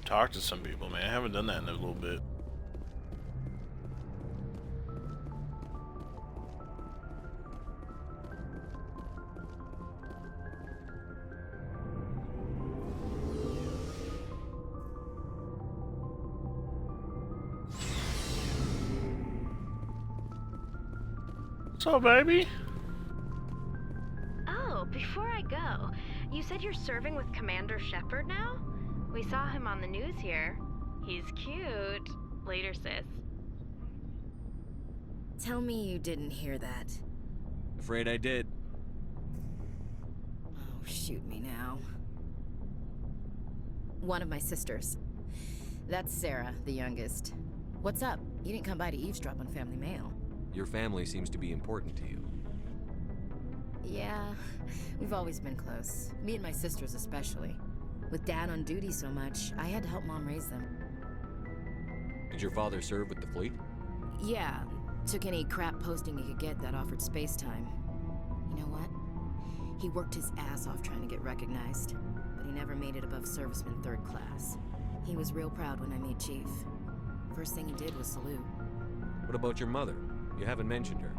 talk to some people, man. I haven't done that in a little bit. What's up, baby? Oh, before I go, you said you're serving with Commander Shepard now? We saw him on the news here. He's cute. Later, sis. Tell me you didn't hear that. Afraid I did. Oh, shoot me now. One of my sisters. That's Sarah, the youngest. What's up? You didn't come by to eavesdrop on Family Mail. Your family seems to be important to you. Yeah, we've always been close. Me and my sisters especially. With Dad on duty so much, I had to help Mom raise them. Did your father serve with the fleet? Yeah, took any crap posting he could get that offered space time. You know what? He worked his ass off trying to get recognized, but he never made it above serviceman 3rd class. He was real proud when I made Chief. First thing he did was salute. What about your mother? You haven't mentioned her.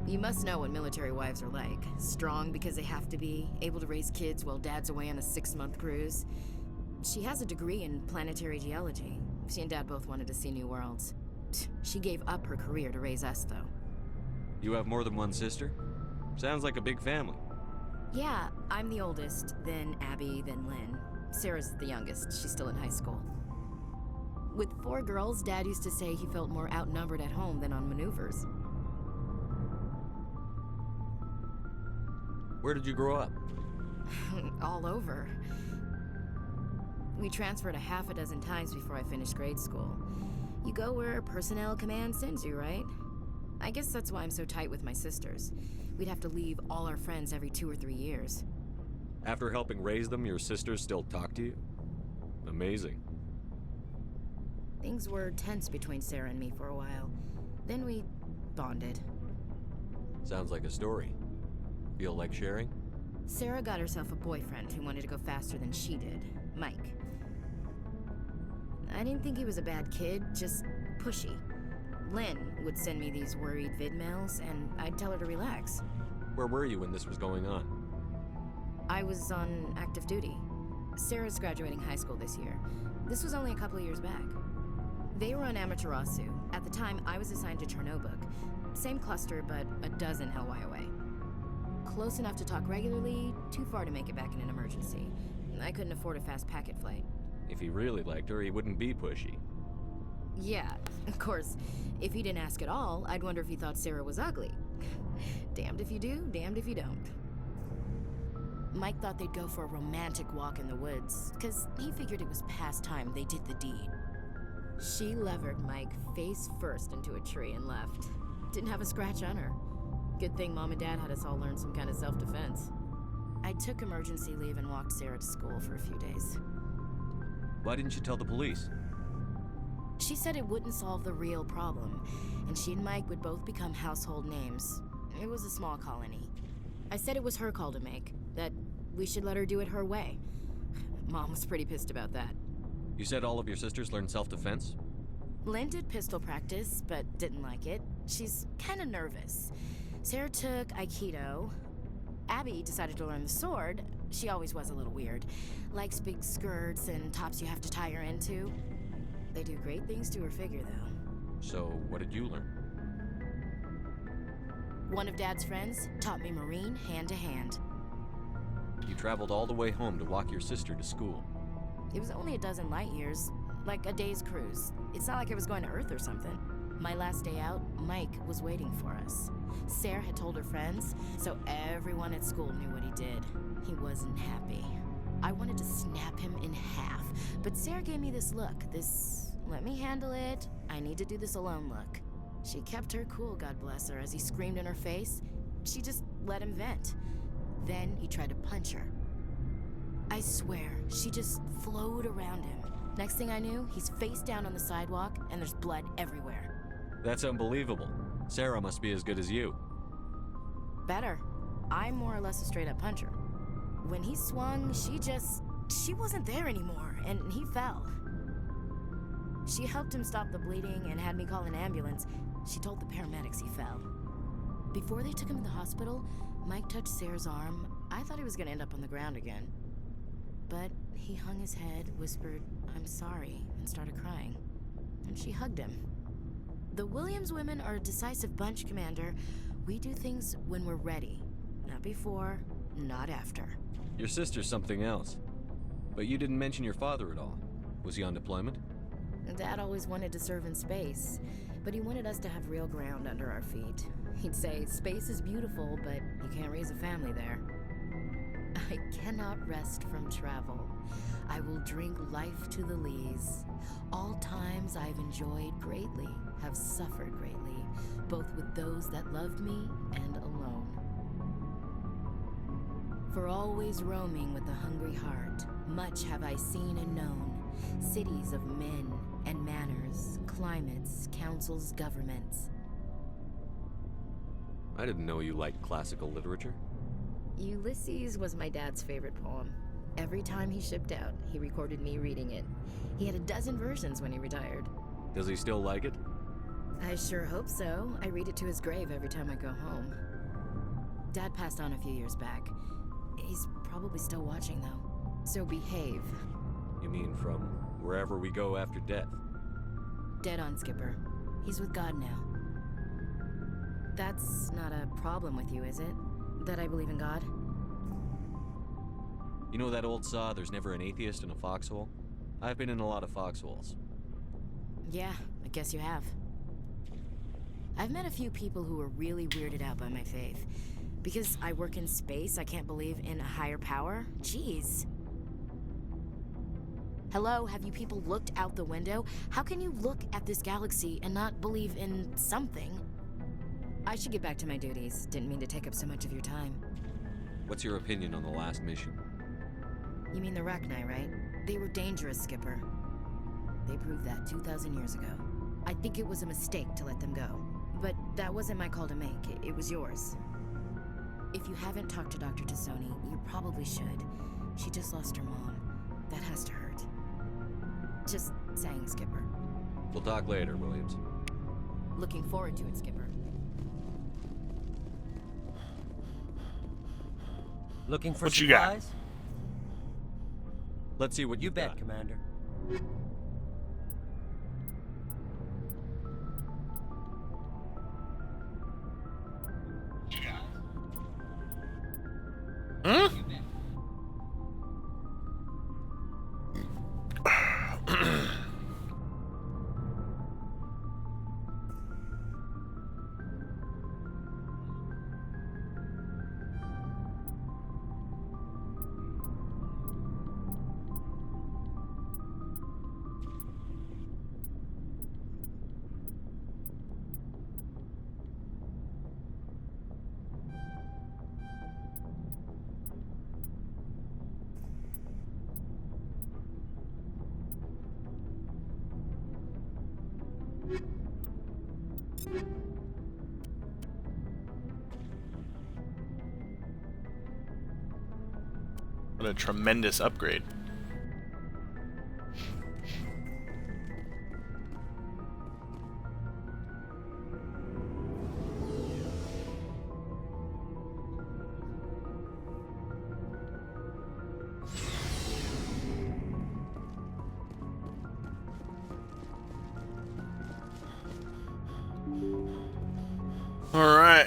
You must know what military wives are like. Strong because they have to be, able to raise kids while Dad's away on a 6-month cruise. She has a degree in planetary geology. She and Dad both wanted to see new worlds. She gave up her career to raise us, though. You have more than one sister? Sounds like a big family. Yeah, I'm the oldest, then Abby, then Lynn. Sarah's the youngest. She's still in high school. With 4 girls, Dad used to say he felt more outnumbered at home than on maneuvers. Where did you grow up? All over. We transferred a half a dozen times before I finished grade school. You go where personnel command sends you, right? I guess that's why I'm so tight with my sisters. We'd have to leave all our friends every 2 or 3 years. After helping raise them, your sisters still talk to you? Amazing. Things were tense between Sarah and me for a while. Then we bonded. Sounds like a story. Feel like sharing? Sarah got herself a boyfriend who wanted to go faster than she did, Mike. I didn't think he was a bad kid, just pushy. Lynn would send me these worried vid mails, and I'd tell her to relax. Where were you when this was going on? I was on active duty. Sarah's graduating high school this year. This was only a couple of years back. They were on Amaterasu. At the time, I was assigned to Chernobog. Same cluster, but a dozen LY away. Close enough to talk regularly, too far to make it back in an emergency. I couldn't afford a fast packet flight. If he really liked her, he wouldn't be pushy. Yeah, of course. If he didn't ask at all, I'd wonder if he thought Sarah was ugly. Damned if you do, damned if you don't. Mike thought they'd go for a romantic walk in the woods, because he figured it was past time they did the deed. She levered Mike face first into a tree and left. Didn't have a scratch on her. Good thing Mom and Dad had us all learn some kind of self-defense. I took emergency leave and walked Sarah to school for a few days. Why didn't you tell the police? She said it wouldn't solve the real problem, and she and Mike would both become household names. It was a small colony. I said it was her call to make, that we should let her do it her way. Mom was pretty pissed about that. You said all of your sisters learned self-defense? Lynn did pistol practice, but didn't like it. She's kind of nervous. Sarah took Aikido. Abby decided to learn the sword. She always was a little weird. Likes big skirts and tops you have to tie her into. They do great things to her figure, though. So, what did you learn? One of Dad's friends taught me Marine hand to hand. You traveled all the way home to walk your sister to school. It was only a dozen light years, like a day's cruise. It's not like I was going to Earth or something. My last day out, Mike was waiting for us. Sarah had told her friends, so everyone at school knew what he did. He wasn't happy. I wanted to snap him in half, but Sarah gave me this look, this let me handle it, I need to do this alone look. She kept her cool, God bless her, as he screamed in her face. She just let him vent. Then he tried to punch her. I swear, she just flowed around him. Next thing I knew, he's face down on the sidewalk, and there's blood everywhere. That's unbelievable. Sarah must be as good as you. Better. I'm more or less a straight-up puncher. When he swung, she wasn't there anymore, and he fell. She helped him stop the bleeding and had me call an ambulance. She told the paramedics he fell. Before they took him to the hospital, Mike touched Sarah's arm. I thought he was gonna end up on the ground again. But he hung his head, whispered, "I'm sorry," and started crying. And she hugged him. The Williams women are a decisive bunch, Commander. We do things when we're ready. Not before, not after. Your sister's something else. But you didn't mention your father at all. Was he on deployment? Dad always wanted to serve in space, but he wanted us to have real ground under our feet. He'd say, "Space is beautiful, but you can't raise a family there." I cannot rest from travel. I will drink life to the lees. All times I've enjoyed greatly, have suffered greatly, both with those that loved me and alone. For always roaming with a hungry heart, much have I seen and known, cities of men and manners, climates, councils, governments. I didn't know you liked classical literature. Ulysses was my dad's favorite poem. Every time he shipped out, he recorded me reading it. He had a dozen versions when he retired. Does he still like it? I sure hope so. I read it to his grave every time I go home. Dad passed on a few years back. He's probably still watching, though. So behave. You mean from wherever we go after death? Dead on, Skipper. He's with God now. That's not a problem with you, is it? That I believe in God? You know that old saw, "There's never an atheist in a foxhole"? I've been in a lot of foxholes. Yeah, I guess you have. I've met a few people who were really weirded out by my faith. Because I work in space, I can't believe in a higher power? Jeez. Hello, have you people looked out the window? How can you look at this galaxy and not believe in something? I should get back to my duties. Didn't mean to take up so much of your time. What's your opinion on the last mission? You mean the Rachni, right? They were dangerous, Skipper. They proved that 2,000 years ago. I think it was a mistake to let them go. But that wasn't my call to make. It was yours. If you haven't talked to Dr. Tassoni, you probably should. She just lost her mom. That has to hurt. Just saying, Skipper. We'll talk later, Williams. Looking forward to it, Skipper. Looking for What you got? supplies? Let's see what You bet, got. Commander. Huh? What a tremendous upgrade. All right.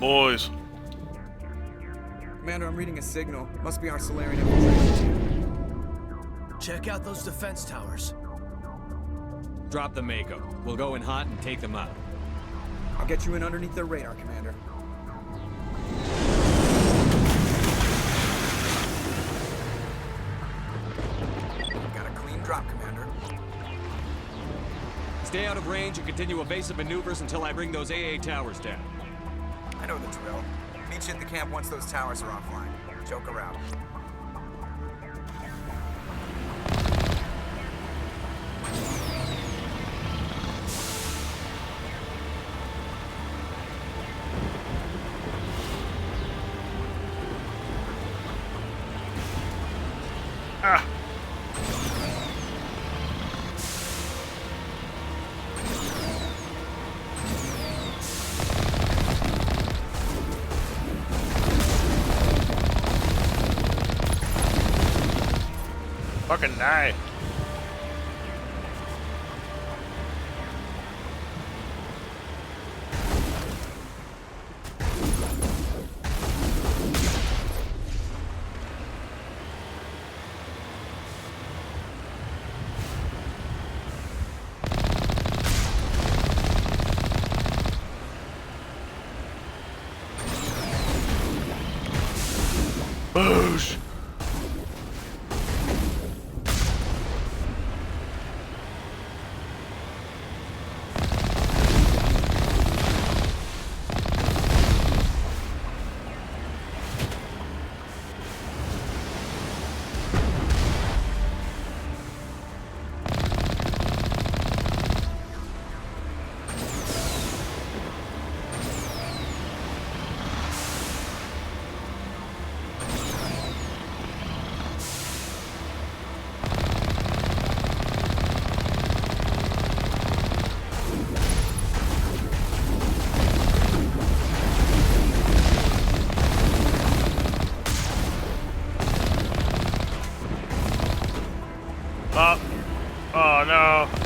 boys. Commander, I'm reading a signal. Must be our Solarian infiltration team. Check out those defense towers. Drop the Mako. We'll go in hot and take them out. I'll get you in underneath their radar, Commander. Got a clean drop, Commander. Stay out of range and continue evasive maneuvers until I bring those AA towers down. I know the drill. Meet you at the camp once those towers are offline. Joke around. Ah. Fucking die. Boosh! Oh. Oh no.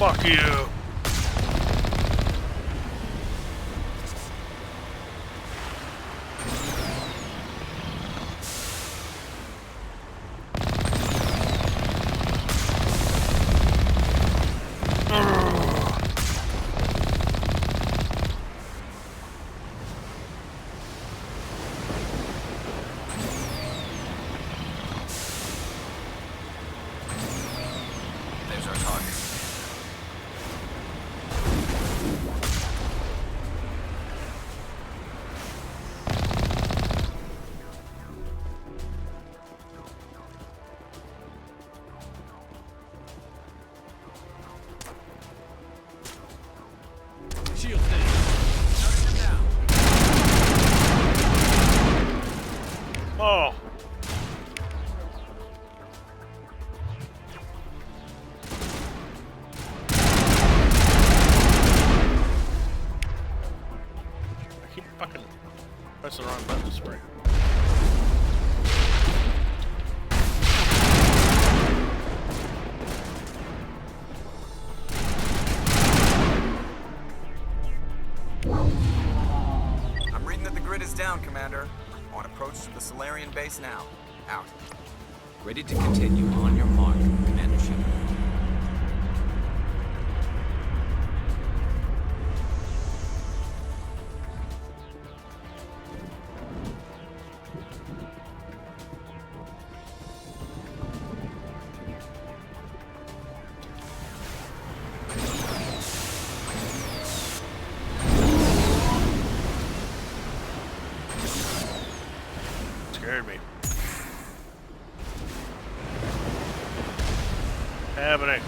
Fuck you. There's our target. Shield thing. Shutting them down. Oh. I keep fucking pressing the wrong buttons for you. I'm reading that the grid is down, Commander. On approach to the Solarian base now. Out. Ready to continue on your mark, Commander Shepard. Scared me. Happening.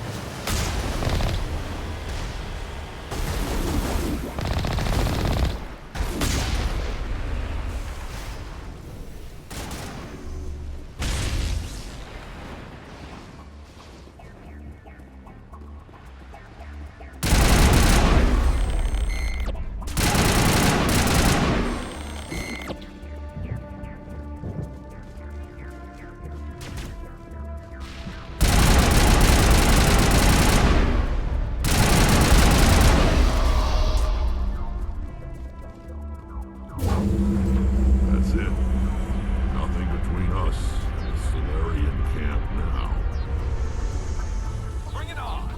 That's it. Nothing between us and the Solarian camp now. Bring it on!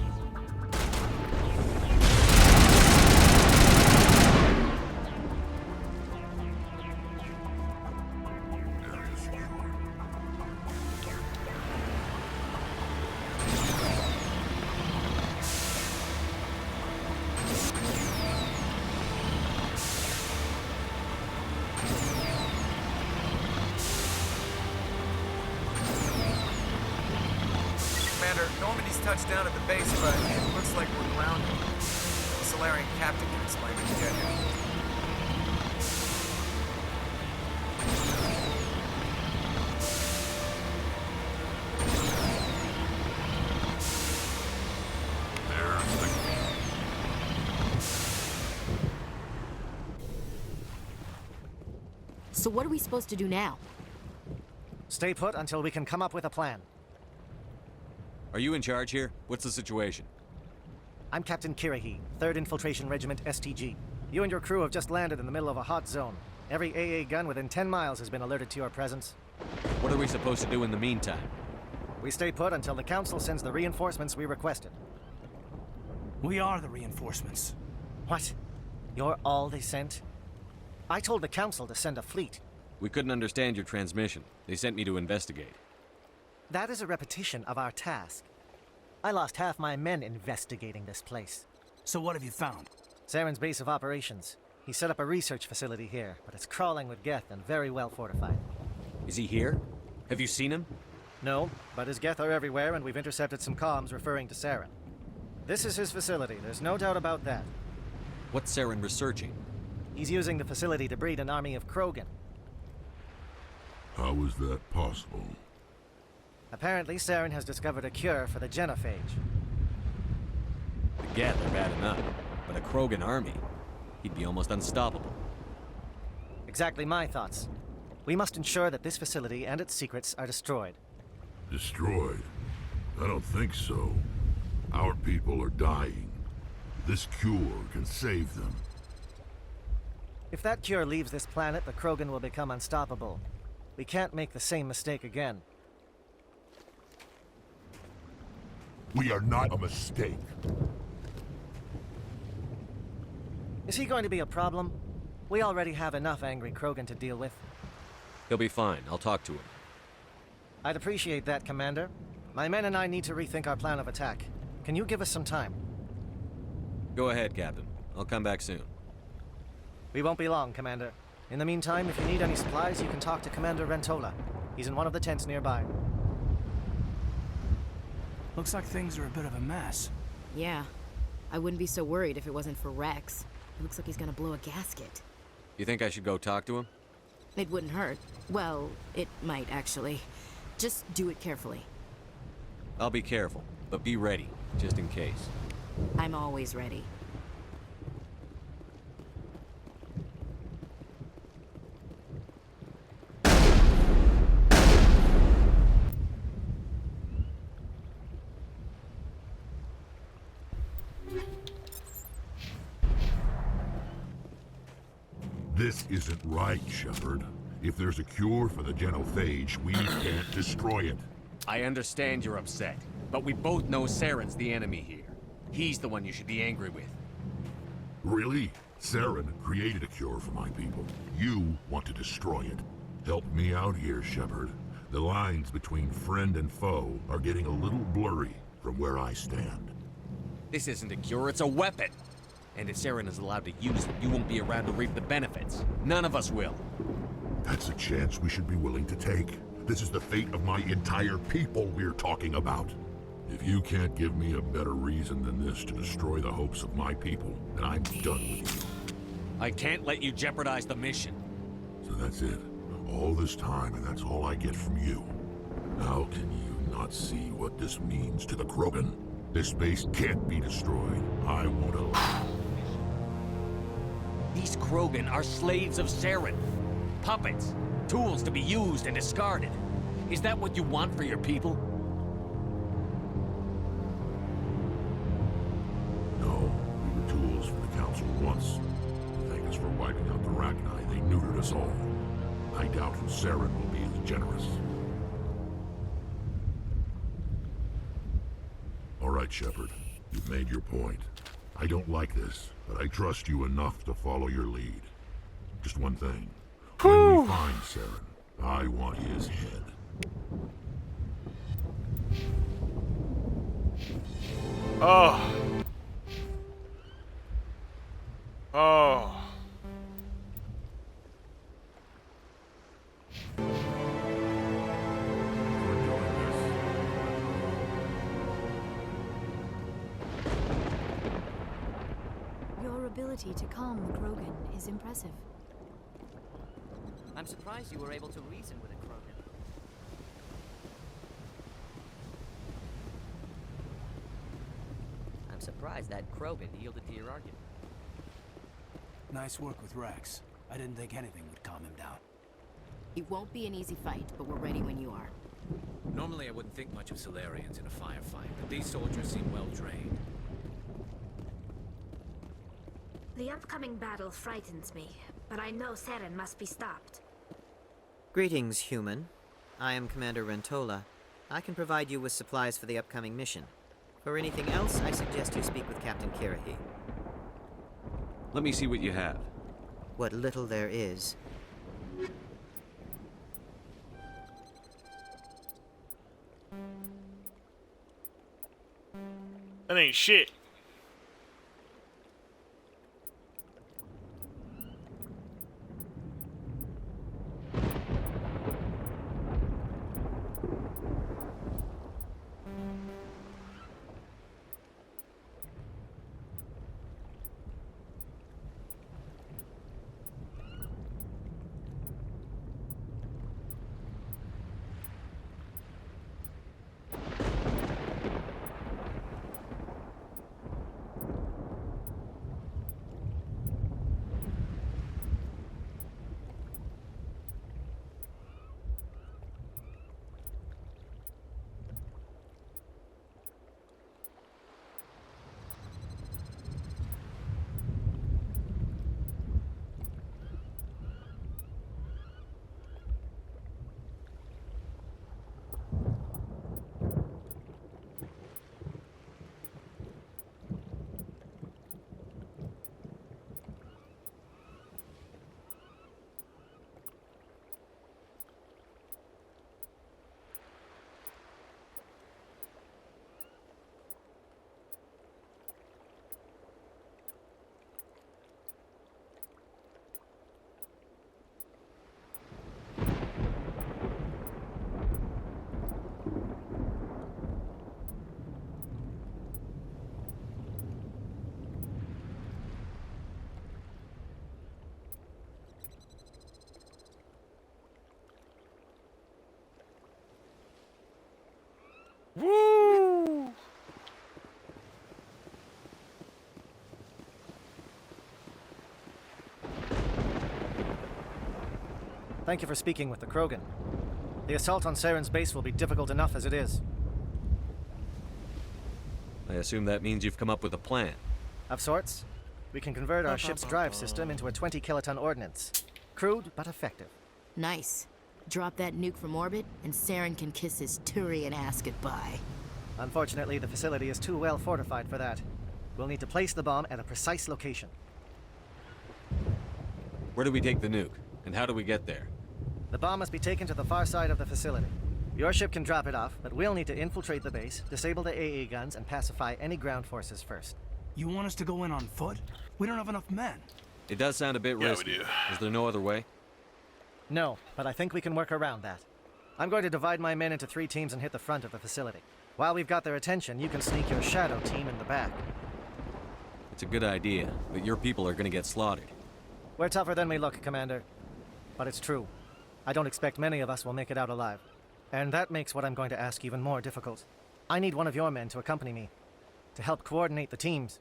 Area secure. Commander, Normandy's touched down at the base, but it looks like we're grounded. The Solarian captain can explain when we get here. There's the So what are we supposed to do now? Stay put until we can come up with a plan. Are you in charge here? What's the situation? I'm Captain Kirahi, 3rd Infiltration Regiment STG. You and your crew have just landed in the middle of a hot zone. Every AA gun within 10 miles has been alerted to your presence. What are we supposed to do in the meantime? We stay put until the Council sends the reinforcements we requested. We are the reinforcements. What? You're all they sent? I told the Council to send a fleet. We couldn't understand your transmission. They sent me to investigate. That is a repetition of our task. I lost half my men investigating this place. So what have you found? Saren's base of operations. He set up a research facility here, but it's crawling with Geth and very well fortified. Is he here? Have you seen him? No, but his Geth are everywhere, and we've intercepted some comms referring to Saren. This is his facility, there's no doubt about that. What's Saren researching? He's using the facility to breed an army of Krogan. How is that possible? Apparently, Saren has discovered a cure for the genophage. The Geth are bad enough, but a Krogan army? He'd be almost unstoppable. Exactly my thoughts. We must ensure that this facility and its secrets are destroyed. Destroyed? I don't think so. Our people are dying. This cure can save them. If that cure leaves this planet, the Krogan will become unstoppable. We can't make the same mistake again. We are not a mistake. Is he going to be a problem? We already have enough angry Krogan to deal with. He'll be fine. I'll talk to him. I'd appreciate that, Commander. My men and I need to rethink our plan of attack. Can you give us some time? Go ahead, Captain. I'll come back soon. We won't be long, Commander. In the meantime, if you need any supplies, you can talk to Commander Rentola. He's in one of the tents nearby. Looks like things are a bit of a mess. Yeah. I wouldn't be so worried if it wasn't for Rex. It looks like he's gonna blow a gasket. You think I should go talk to him? It wouldn't hurt. Well, it might, actually. Just do it carefully. I'll be careful, but be ready, just in case. I'm always ready. This isn't right, Shepard. If there's a cure for the genophage, we can't destroy it. I understand you're upset, but we both know Saren's the enemy here. He's the one you should be angry with. Really? Saren created a cure for my people. You want to destroy it. Help me out here, Shepard. The lines between friend and foe are getting a little blurry from where I stand. This isn't a cure, it's a weapon! And if Saren is allowed to use it, you won't be around to reap the benefits. None of us will. That's a chance we should be willing to take. This is the fate of my entire people we're talking about. If you can't give me a better reason than this to destroy the hopes of my people, then I'm done with you. I can't let you jeopardize the mission. So that's it. All this time, and that's all I get from you. How can you not see what this means to the Krogan? This base can't be destroyed. I won't allow. These Krogan are slaves of Saren. Puppets. Tools to be used and discarded. Is that what you want for your people? No, we were tools for the Council once. To thank us for wiping out the Rachni, they neutered us all. I doubt Saren will be as generous. All right, Shepard. You've made your point. I don't like this, but I trust you enough to follow your lead. Just one thing. When we find Saren, I want his head. Oh. Oh. We're doing this. Your ability to calm the Krogan is impressive. I'm surprised you were able to reason with a Krogan. I'm surprised that Krogan yielded to your argument. Nice work with Rex. I didn't think anything would calm him down. It won't be an easy fight, but we're ready when you are. Normally I wouldn't think much of Salarians in a firefight, but these soldiers seem well trained. The upcoming battle frightens me, but I know Saren must be stopped. Greetings, human. I am Commander Rentola. I can provide you with supplies for the upcoming mission. For anything else, I suggest you speak with Captain Kirrahe. Let me see what you have. What little there is. That ain't shit. Thank you for speaking with the Krogan. The assault on Saren's base will be difficult enough as it is. I assume that means you've come up with a plan. Of sorts. We can convert our ship's drive system into a 20-kiloton ordnance. Crude, but effective. Nice. Drop that nuke from orbit, and Saren can kiss his Turian ass goodbye. Unfortunately, the facility is too well fortified for that. We'll need to place the bomb at a precise location. Where do we take the nuke? And how do we get there? The bomb must be taken to the far side of the facility. Your ship can drop it off, but we'll need to infiltrate the base, disable the AA guns, and pacify any ground forces first. You want us to go in on foot? We don't have enough men. It does sound a bit risky. we do. Is there no other way? No, but I think we can work around that. I'm going to divide my men into 3 teams and hit the front of the facility. While we've got their attention, you can sneak your shadow team in the back. It's a good idea, but your people are gonna get slaughtered. We're tougher than we look, Commander. But it's true. I don't expect many of us will make it out alive. And that makes what I'm going to ask even more difficult. I need one of your men to accompany me, to help coordinate the teams.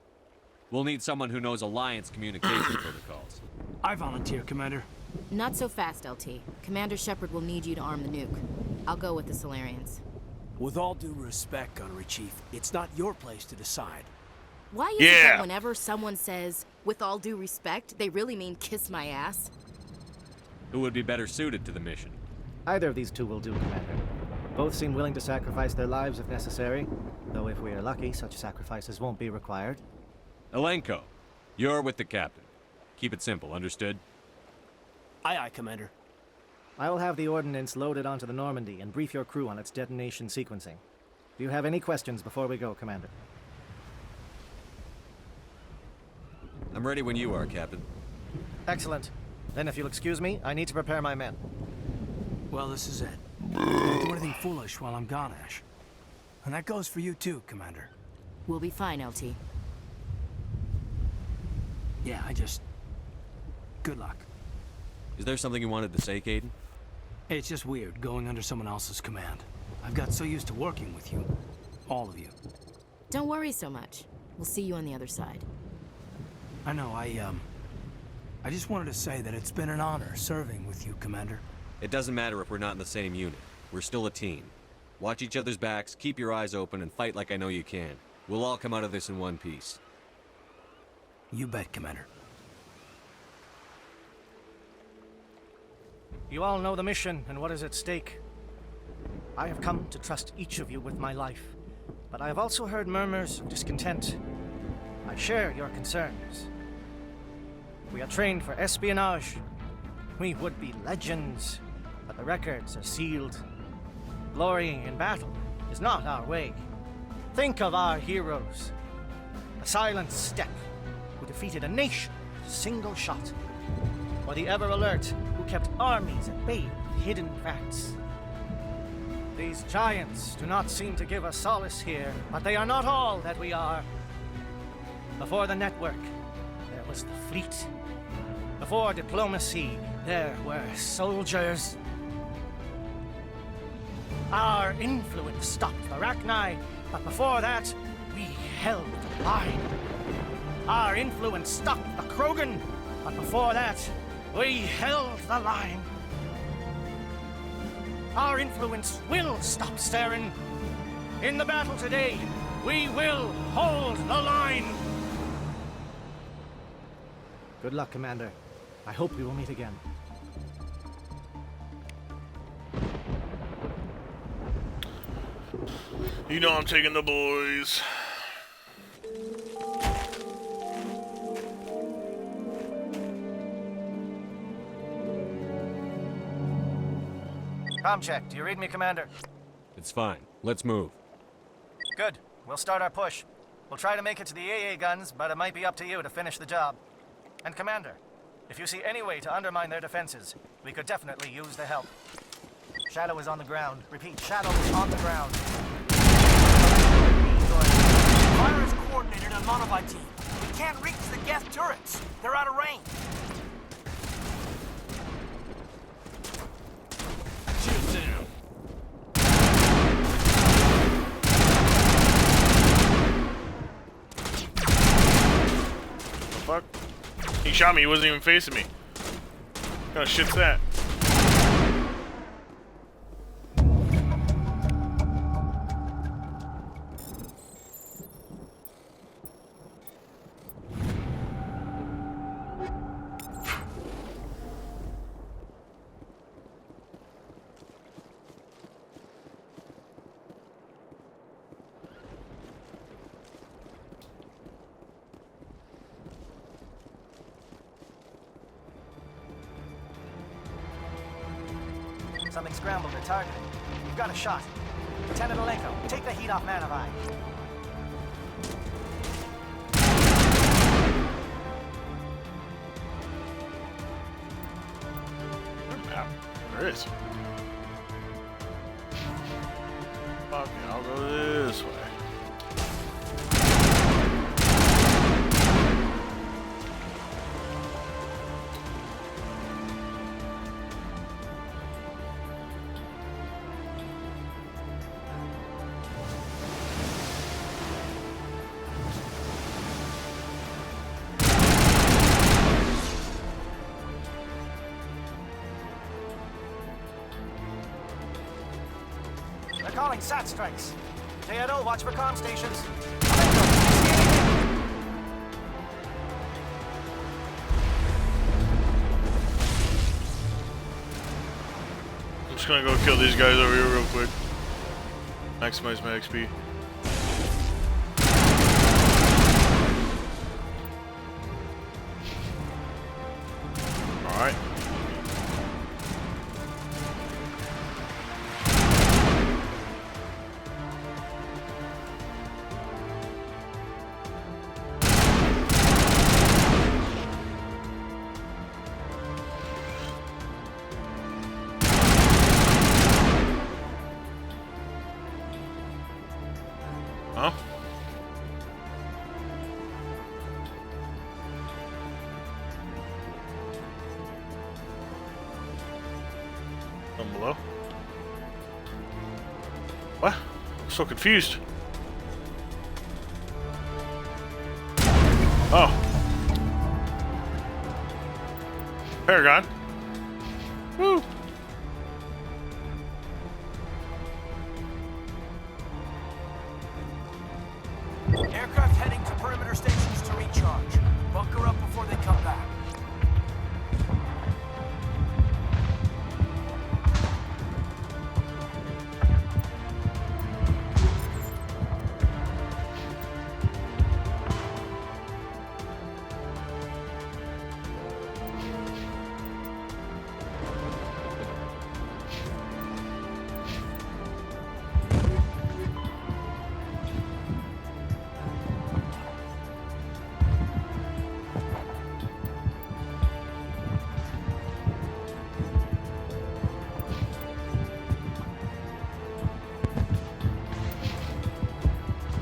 We'll need someone who knows Alliance communication protocols. I volunteer, Commander. Not so fast, LT. Commander Shepard will need you to arm the nuke. I'll go with the Solarians. With all due respect, Gunnery Chief, it's not your place to decide. Why is it that whenever someone says, with all due respect, they really mean kiss my ass? Who would be better suited to the mission? Either of these 2 will do, Commander. Both seem willing to sacrifice their lives if necessary, though if we are lucky, such sacrifices won't be required. Alenko, you're with the captain. Keep it simple, understood? Aye, aye, Commander. I will have the ordnance loaded onto the Normandy and brief your crew on its detonation sequencing. Do you have any questions before we go, Commander? I'm ready when you are, Captain. Excellent. Then if you'll excuse me, I need to prepare my men. Well, this is it. Don't do anything foolish while I'm gone, Ash. And that goes for you too, Commander. We'll be fine, LT. Yeah, good luck. Is there something you wanted to say, Kaidan? It's just weird going under someone else's command. I've got so used to working with you. All of you. Don't worry so much. We'll see you on the other side. I know, I just wanted to say that it's been an honor serving with you, Commander. It doesn't matter if we're not in the same unit. We're still a team. Watch each other's backs, keep your eyes open, and fight like I know you can. We'll all come out of this in one piece. You bet, Commander. You all know the mission and what is at stake. I have come to trust each of you with my life, but I have also heard murmurs of discontent. I share your concerns. We are trained for espionage. We would be legends, but the records are sealed. Glory in battle is not our way. Think of our heroes. The Silent Step, who defeated a nation with a single shot. Or the Ever Alert, who kept armies at bay with hidden facts. These giants do not seem to give us solace here, but they are not all that we are. Before the network, there was the fleet. Before diplomacy, there were soldiers. Our influence stopped the Rachni, but before that, we held the line. Our influence stopped the Krogan, but before that, we held the line. Our influence will stop Saren. In the battle today, we will hold the line. Good luck, Commander. I hope we will meet again. You know I'm taking the boys. Comm check. Do you read me, Commander? It's fine. Let's move. Good. We'll start our push. We'll try to make it to the AA guns, but it might be up to you to finish the job. And Commander, if you see any way to undermine their defenses, we could definitely use the help. Shadow is on the ground. Repeat, Shadow is on the ground. Fire is coordinated on Monolith team. We can't reach the gas turrets. They're out of range. Shoot down. The fuck? He shot me, he wasn't even facing me. What kind of shit's that? something scrambled or targeted. You've got a shot. Lieutenant Alenko, take the heat off Man of Eye. Map. There is. Okay, I'll go this way. They're calling SAT strikes. JNO, watch for comm stations. I'm just gonna go kill these guys over here real quick. Maximize my XP. Alright. Huh? From below? What? I'm so confused. Oh. Paragon. Woo. Aircraft heading to perimeter stations to recharge. Bunker up before they come back.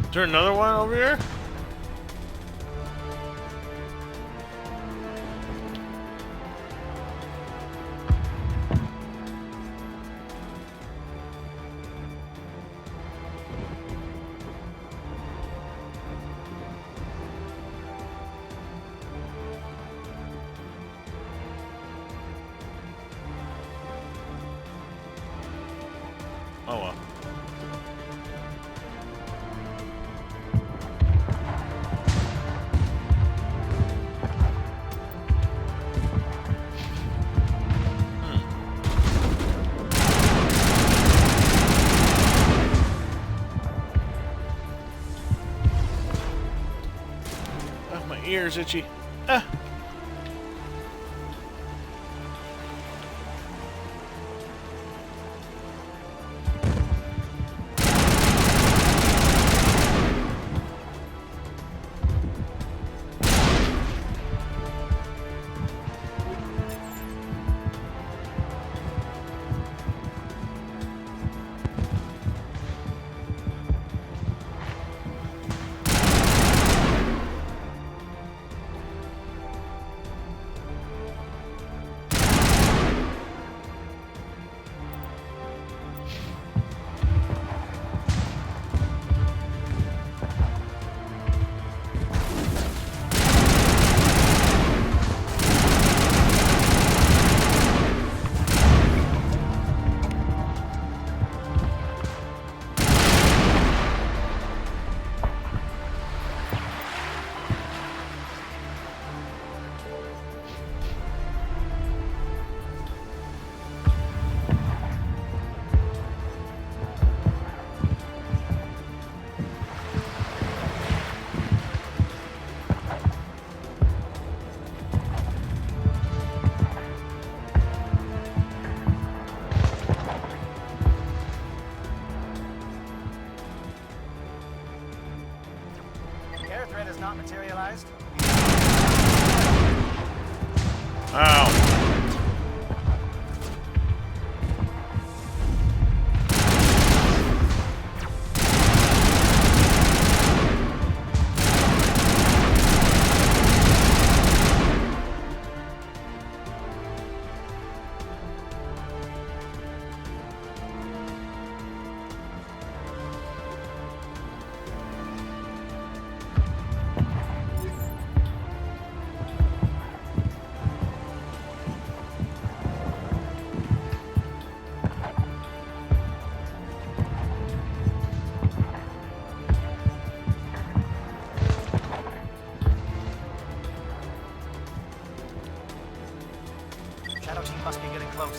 Is there another one over here? Oh well. My ears itchy. Ah.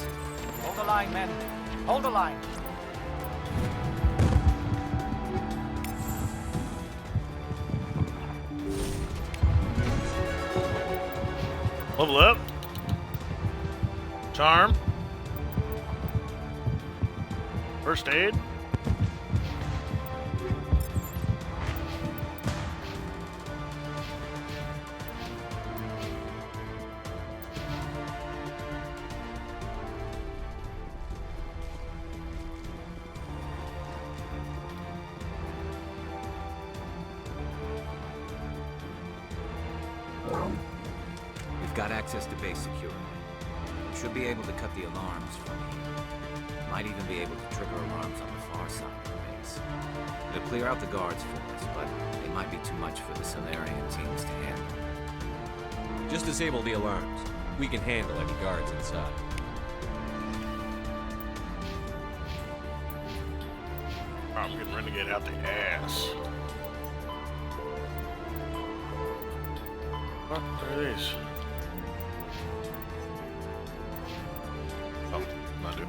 base. Hold the line, men. Hold the line. Level up. Charm. First aid. We've got access to base security. We should be able to cut the alarms from here. Might even be able to trigger alarms on the far side of the base. It'll clear out the guards for us, but they might be too much for the Solarian teams to handle. Just disable the alarms. We can handle any guards inside. I'm getting Renegade out the ass. What are these? Oh, not do.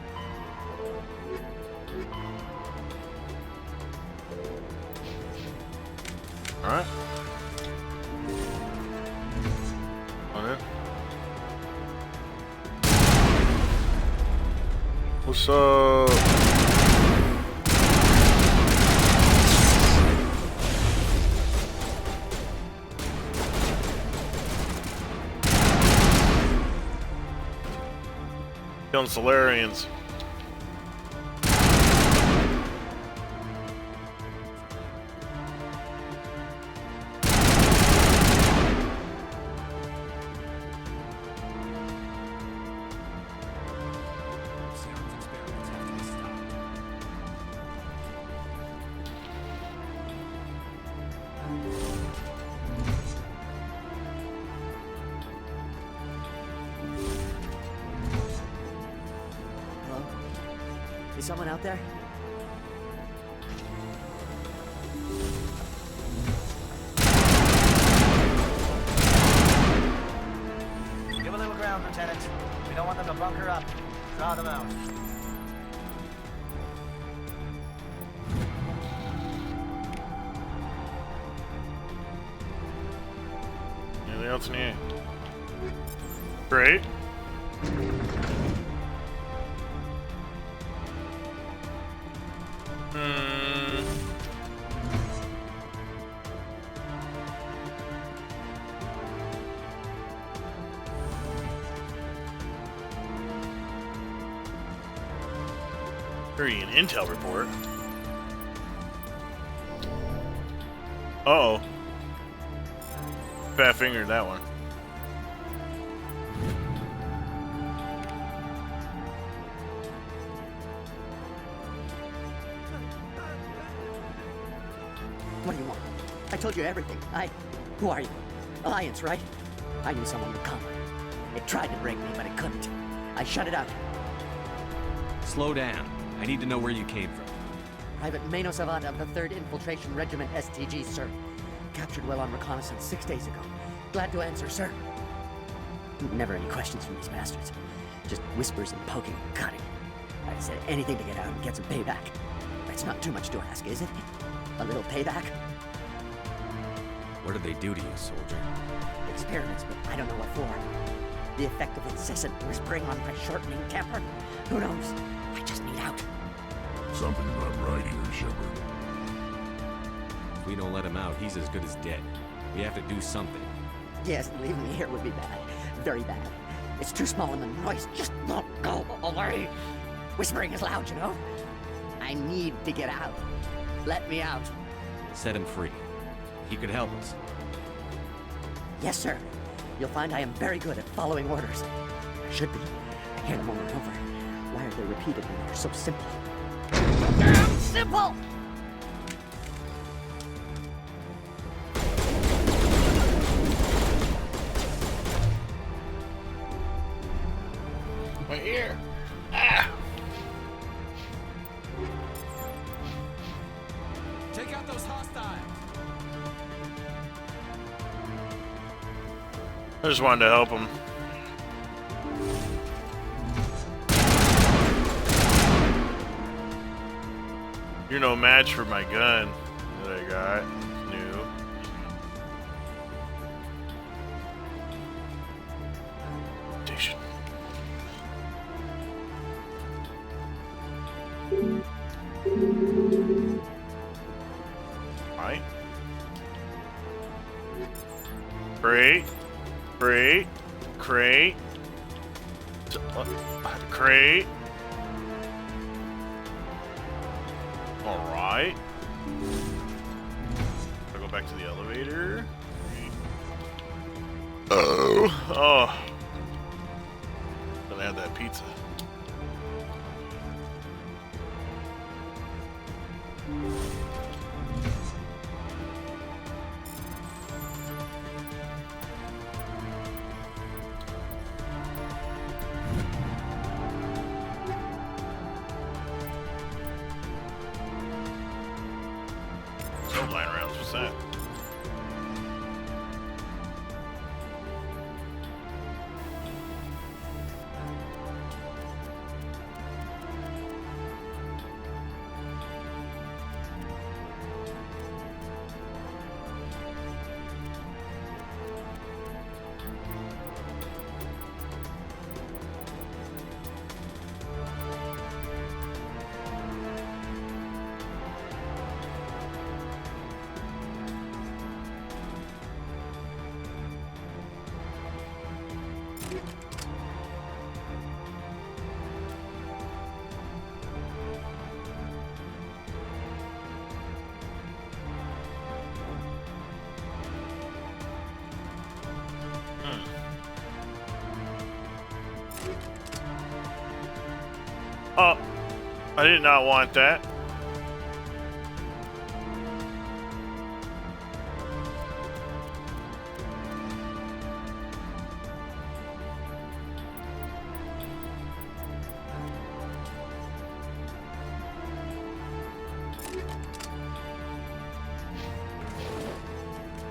Alright. On in. What's up? Killing Solarians. Is someone out there? Give a little ground, Lieutenant. We don't want them to bunker up. Draw them out. Anything else in here? Great. An intel report. Uh-oh. Fat fingered that one. What do you want? I told you everything. Who are you? Alliance, right? I knew someone would come. It tried to break me, but it couldn't. I shut it out. Slow down. I need to know where you came from. Private Mano Savant of the 3rd Infiltration Regiment STG, sir. Captured well on reconnaissance 6 days ago. Glad to answer, sir. Never any questions from these bastards. Just whispers and poking and cutting. I said anything to get out and get some payback. That's not too much to ask, is it? A little payback? What did they do to you, soldier? Experiments, but I don't know what for. The effect of incessant whispering on my shortening temper? Who knows? I just need out. Something not right here, Shepard. If we don't let him out, he's as good as dead. We have to do something. Yes, leaving me here would be bad. Very bad. It's too small and the noise just won't go away. Whispering is loud, you know? I need to get out. Let me out. Set him free. He could help us. Yes, sir. You'll find I am very good at following orders. I should be. I hear them over and over. Why are they repeated when they're so simple? Damn simple! My ear. Ah! Take out those hostiles! I just wanted to help him. You're no match for my gun that I got. New. Station. Right. Crate. Crate. Crate. Crate. Alright. I'll go back to the elevator. Oh. Gonna have that pizza. Line rounds, what's that? Oh, I did not want that.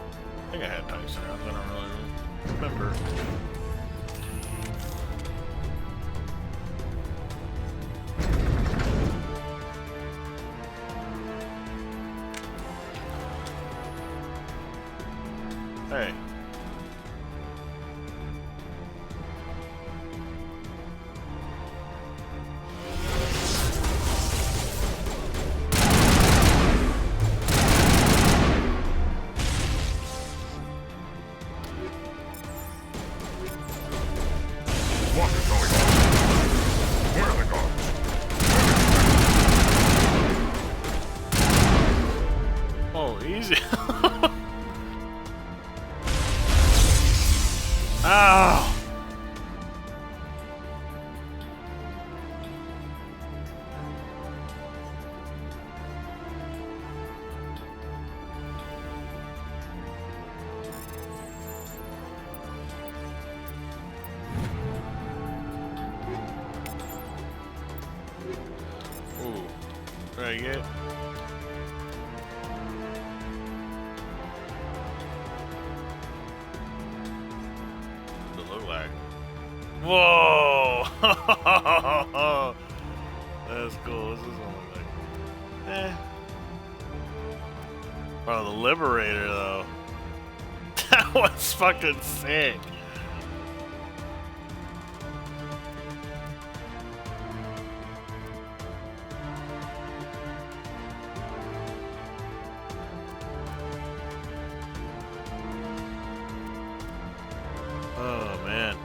I think I had tungsten rounds, I don't really remember. Hey. What is going on? Where are the guards? Oh, easy. Ow! Ooh, what did I get? Look like. Whoa! That's cool. This is only like, Oh, the Liberator though. That was fucking sick. Oh man.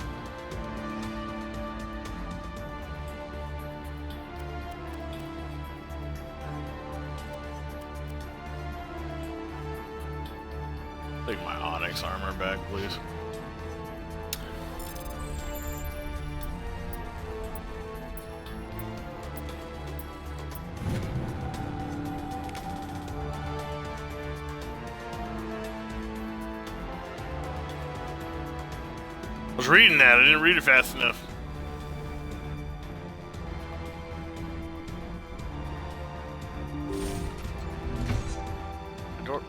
Take my Onyx armor back, please. I was reading that, I didn't read it fast enough. Door.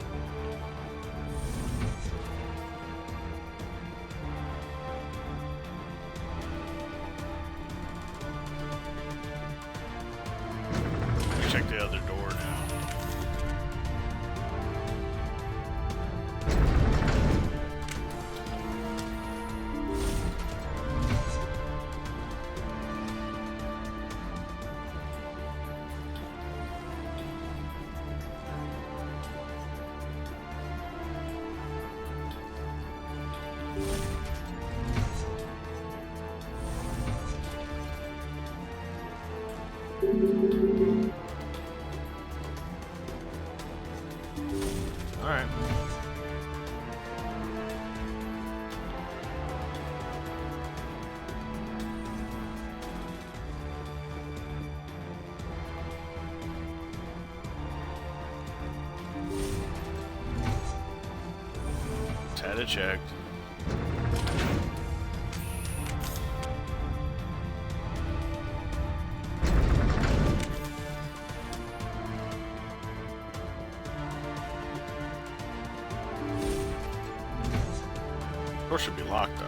Let me check the other door now. Alright. Had it checked. Door should be locked though.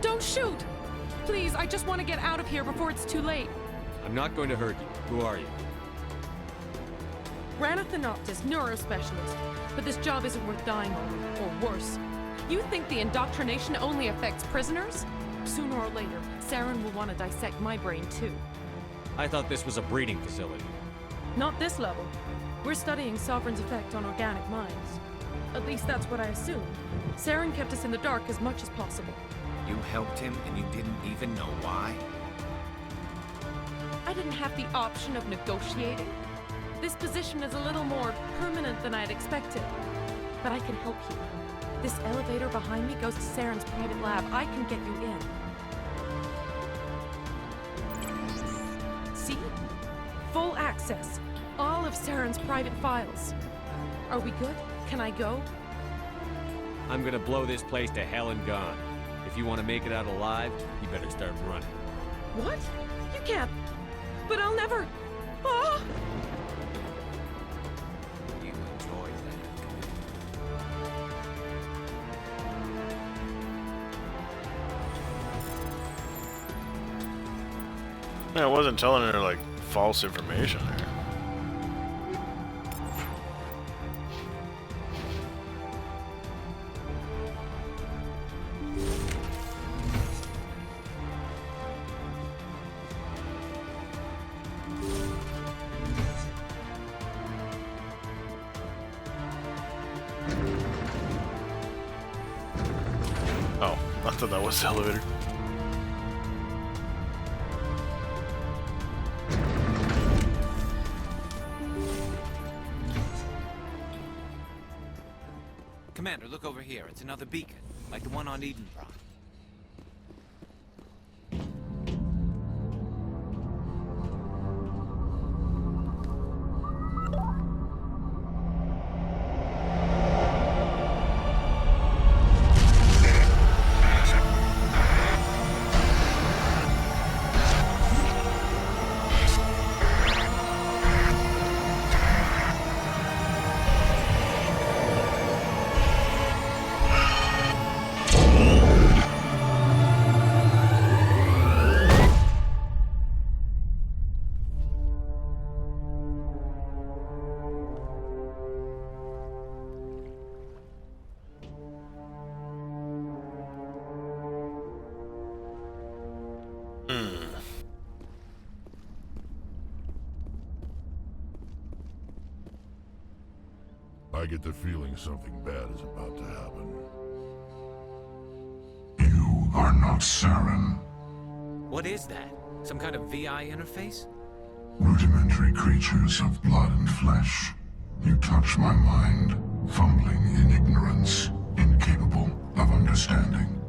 Don't shoot! Please, I just want to get out of here before it's too late. I'm not going to hurt you. Who are you? Rana Thanoptis, neurospecialist. But this job isn't worth dying over, or worse. You think the indoctrination only affects prisoners? Sooner or later, Saren will want to dissect my brain too. I thought this was a breeding facility. Not this level. We're studying Sovereign's effect on organic minds. At least that's what I assumed. Saren kept us in the dark as much as possible. You helped him and you didn't even know why? I didn't have the option of negotiating. This position is a little more permanent than I'd expected. But I can help you. This elevator behind me goes to Saren's private lab. I can get you in. See? Full access. All of Saren's private files. Are we good? Can I go? I'm gonna blow this place to hell and gone. If you want to make it out alive, you better start running. What? You can't. But I'll never. Ah! You enjoyed Man, I wasn't telling her like false information there. Oh, I thought that was the elevator. Commander, look over here. It's another beacon, like the one on Edenbrock. I get the feeling something bad is about to happen. You are not Saren. What is that? Some kind of VI interface? Rudimentary creatures of blood and flesh. You touch my mind, fumbling in ignorance, incapable of understanding.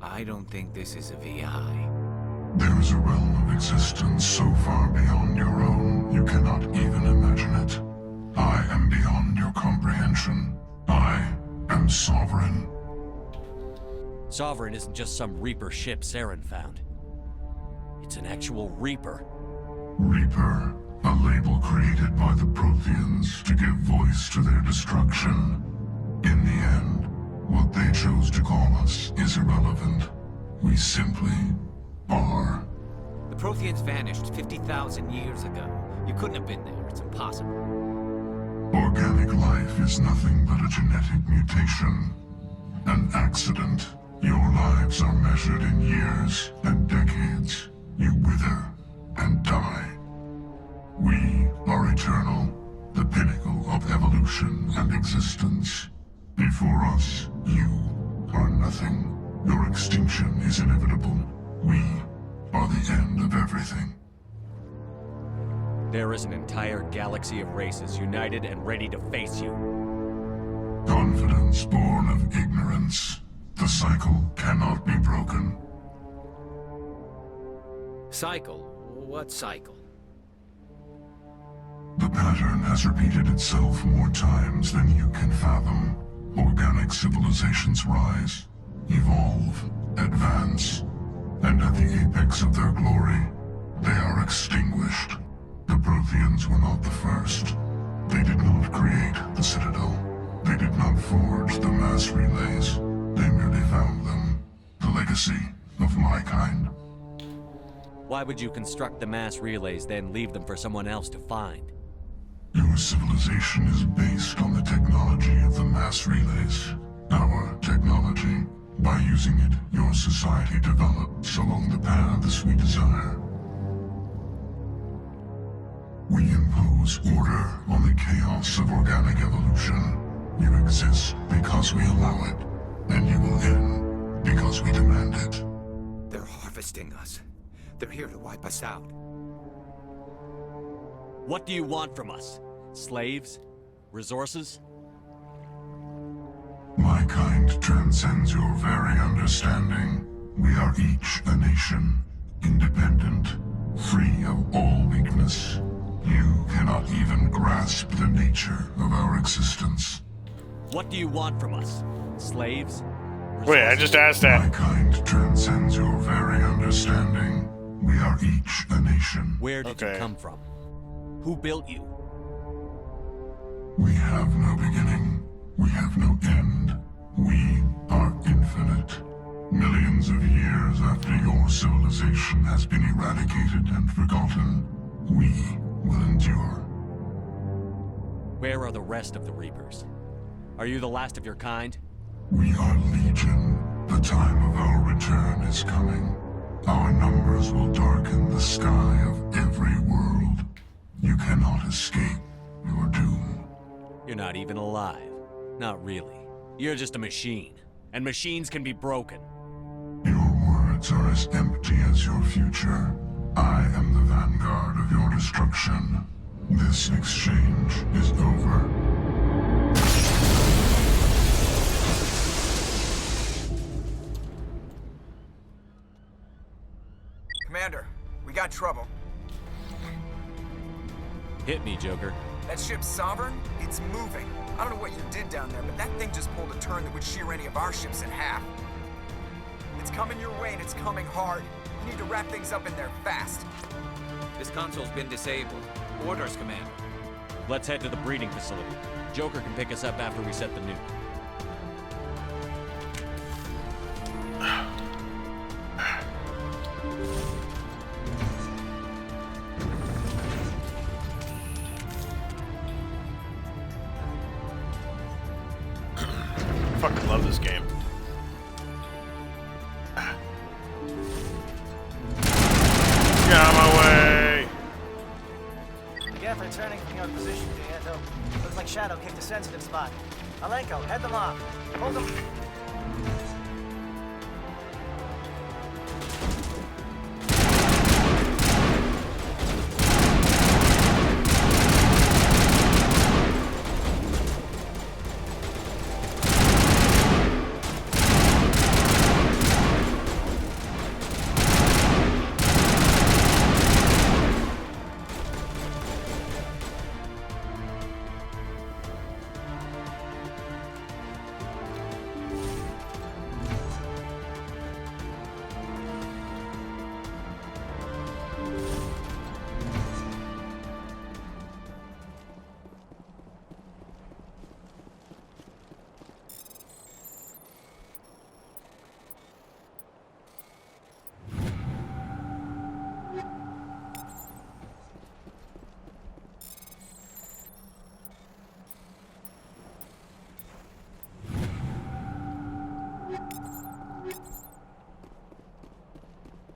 I don't think this is a VI. There is a realm of existence so far beyond your own, you cannot even imagine it. I am beyond your comprehension. I am Sovereign. Sovereign isn't just some Reaper ship Saren found. It's an actual Reaper. Reaper, a label created by the Protheans to give voice to their destruction. In the end, what they chose to call us is irrelevant. We simply are. The Protheans vanished 50,000 years ago. You couldn't have been there. It's impossible. Organic life is nothing but a genetic mutation. An accident. Your lives are measured in years and decades. existence. Before us, you are nothing. Your extinction is inevitable. We are the end of everything. There is an entire galaxy of races united and ready to face you. Confidence born of ignorance. The cycle cannot be broken. Cycle? What cycle? The pattern has repeated itself more times than you can fathom. Organic civilizations rise, evolve, advance, and at the apex of their glory, they are extinguished. The Protheans were not the first. They did not create the Citadel. They did not forge the mass relays. They merely found them. The legacy of my kind. Why would you construct the mass relays, then leave them for someone else to find? Your civilization is based on the technology of the mass relays. Our technology. By using it, your society develops along the paths we desire. We impose order on the chaos of organic evolution. You exist because we allow it, and you will end because we demand it. They're harvesting us. They're here to wipe us out. What do you want from us? Slaves? Resources? My kind transcends your very understanding. We are each a nation, independent, free of all weakness. You cannot even grasp the nature of our existence. What do you want from us? Slaves? Wait, I just asked that. My kind transcends your very understanding. We are each a nation. Where did you come from? Who built you? We have no beginning. We have no end. We are infinite. Millions of years after your civilization has been eradicated and forgotten, we will endure. Where are the rest of the Reapers? Are you the last of your kind? We are Legion. The time of our return is coming. Our numbers will darken the sky of every world. You cannot escape your doom. You're not even alive. Not really. You're just a machine. And machines can be broken. Your words are as empty as your future. I am the vanguard of your destruction. This exchange is over. Commander, we got trouble. Hit me, Joker. That ship's Sovereign? It's moving. I don't know what you did down there, but that thing just pulled a turn that would shear any of our ships in half. It's coming your way and it's coming hard. You need to wrap things up in there fast. This console's been disabled. Orders, Commander. Let's head to the breeding facility. Joker can pick us up after we set the nuke. I fucking love this game. Get out of my way! Geth returning from your position, Prieto. Looks like Shadow kicked a sensitive spot. Alenko, head them off. Hold them.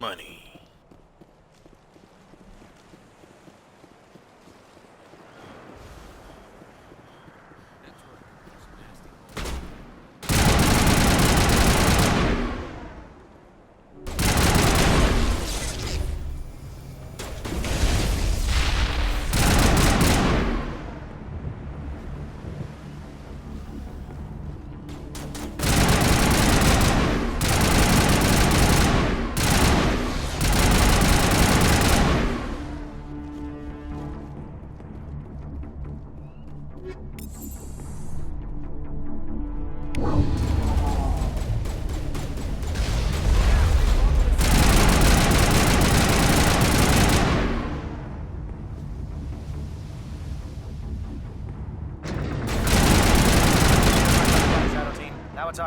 Money.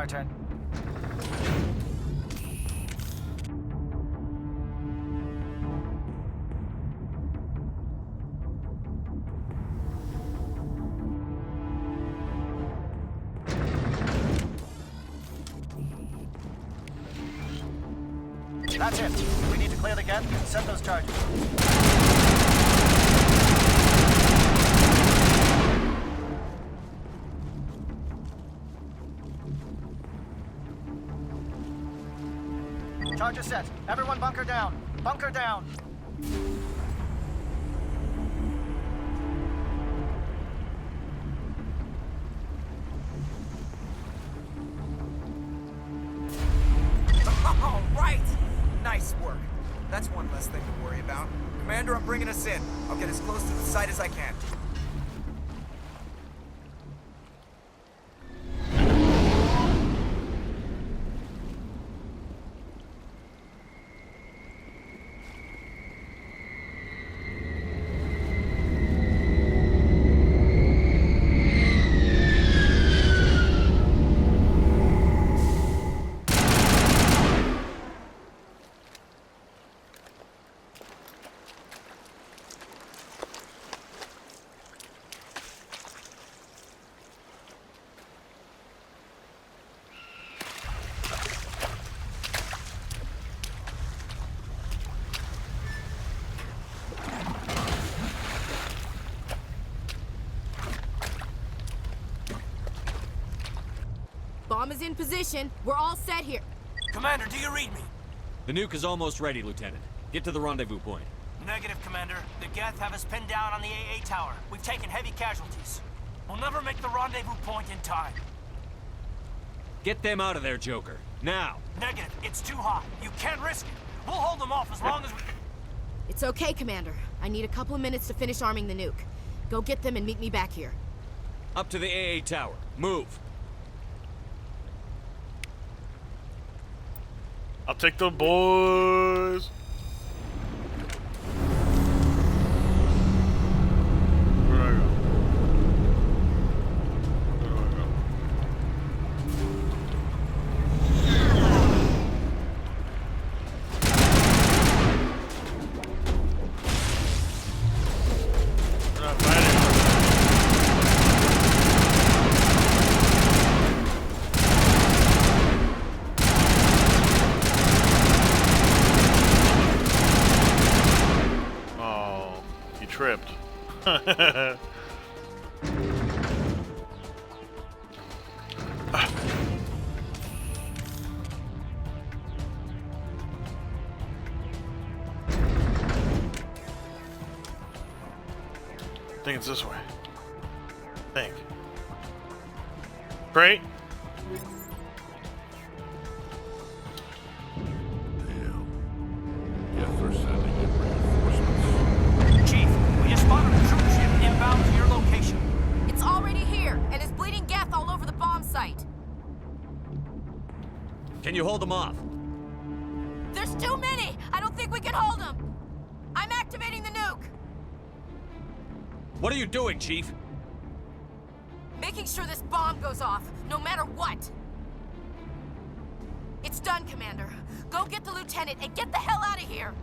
our turn. That's it. We need to clear the gap and set those charges. Charges set. Everyone bunker down. Bunker down. All right! Nice work. That's one less thing to worry about. Commander, I'm bringing us in. I'll get as close to the site as I can. Bomb is in position. We're all set here. Commander, do you read me? The nuke is almost ready, Lieutenant. Get to the rendezvous point. Negative, Commander. The Geth have us pinned down on the AA tower. We've taken heavy casualties. We'll never make the rendezvous point in time. Get them out of there, Joker. Now! Negative. It's too hot. You can't risk it. We'll hold them off as long as we... It's okay, Commander. I need a couple of minutes to finish arming the nuke. Go get them and meet me back here. Up to the AA tower. Move! I'll take the boys. Where do I go? Where do I go? We're not fighting. Tripped. I think it's this way. I think. Great. Inbound to your location. It's already here, and it's bleeding Geth all over the bomb site. Can you hold them off? There's too many! I don't think we can hold them! I'm activating the nuke! What are you doing, Chief? Making sure this bomb goes off, no matter what! It's done, Commander. Go get the lieutenant and get the hell out of here!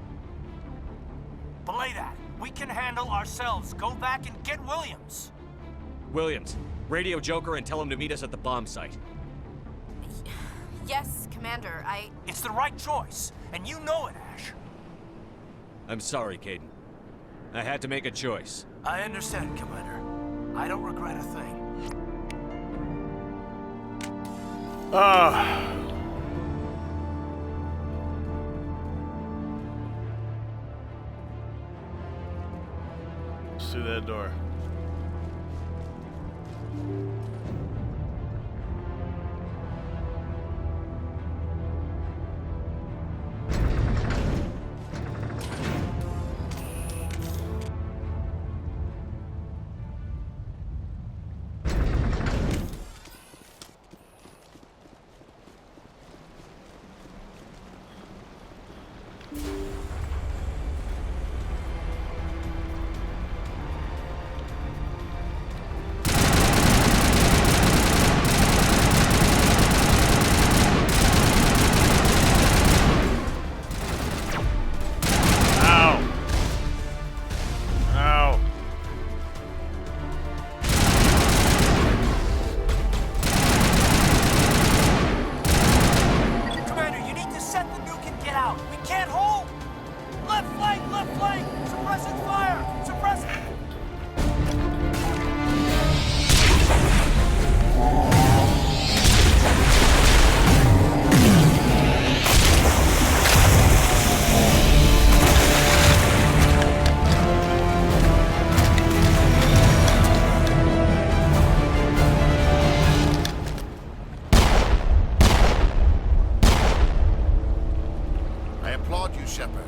Belay that. We can handle ourselves. Go back and get Williams. Williams, radio Joker and tell him to meet us at the bomb site. Yes, Commander, It's the right choice, and you know it, Ash. I'm sorry, Caden. I had to make a choice. I understand, Commander. I don't regret a thing. Through that door. flank! Left flank! Suppressing fire! Suppressing... I applaud you, Shepard.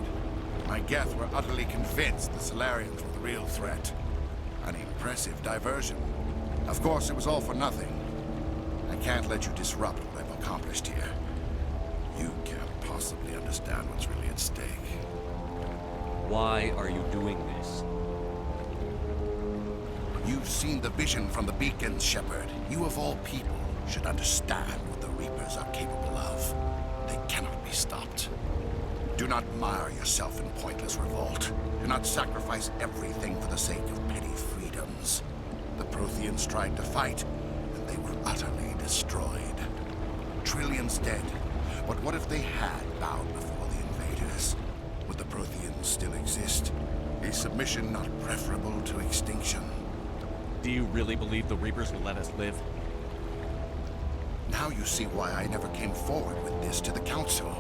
My Geth were utterly convinced the Solarians were the real threat. An impressive diversion. Of course, it was all for nothing. I can't let you disrupt what I've accomplished here. You can't possibly understand what's really at stake. Why are you doing this? You've seen the vision from the beacons, Shepard. You of all people should understand what the Reapers are capable of. They cannot be stopped. Do not mire yourself in pointless revolt. Do not sacrifice everything for the sake of petty freedoms. The Protheans tried to fight, and they were utterly destroyed. Trillions dead. But what if they had bowed before the invaders? Would the Protheans still exist? A submission not preferable to extinction? Do you really believe the Reapers will let us live? Now you see why I never came forward with this to the Council.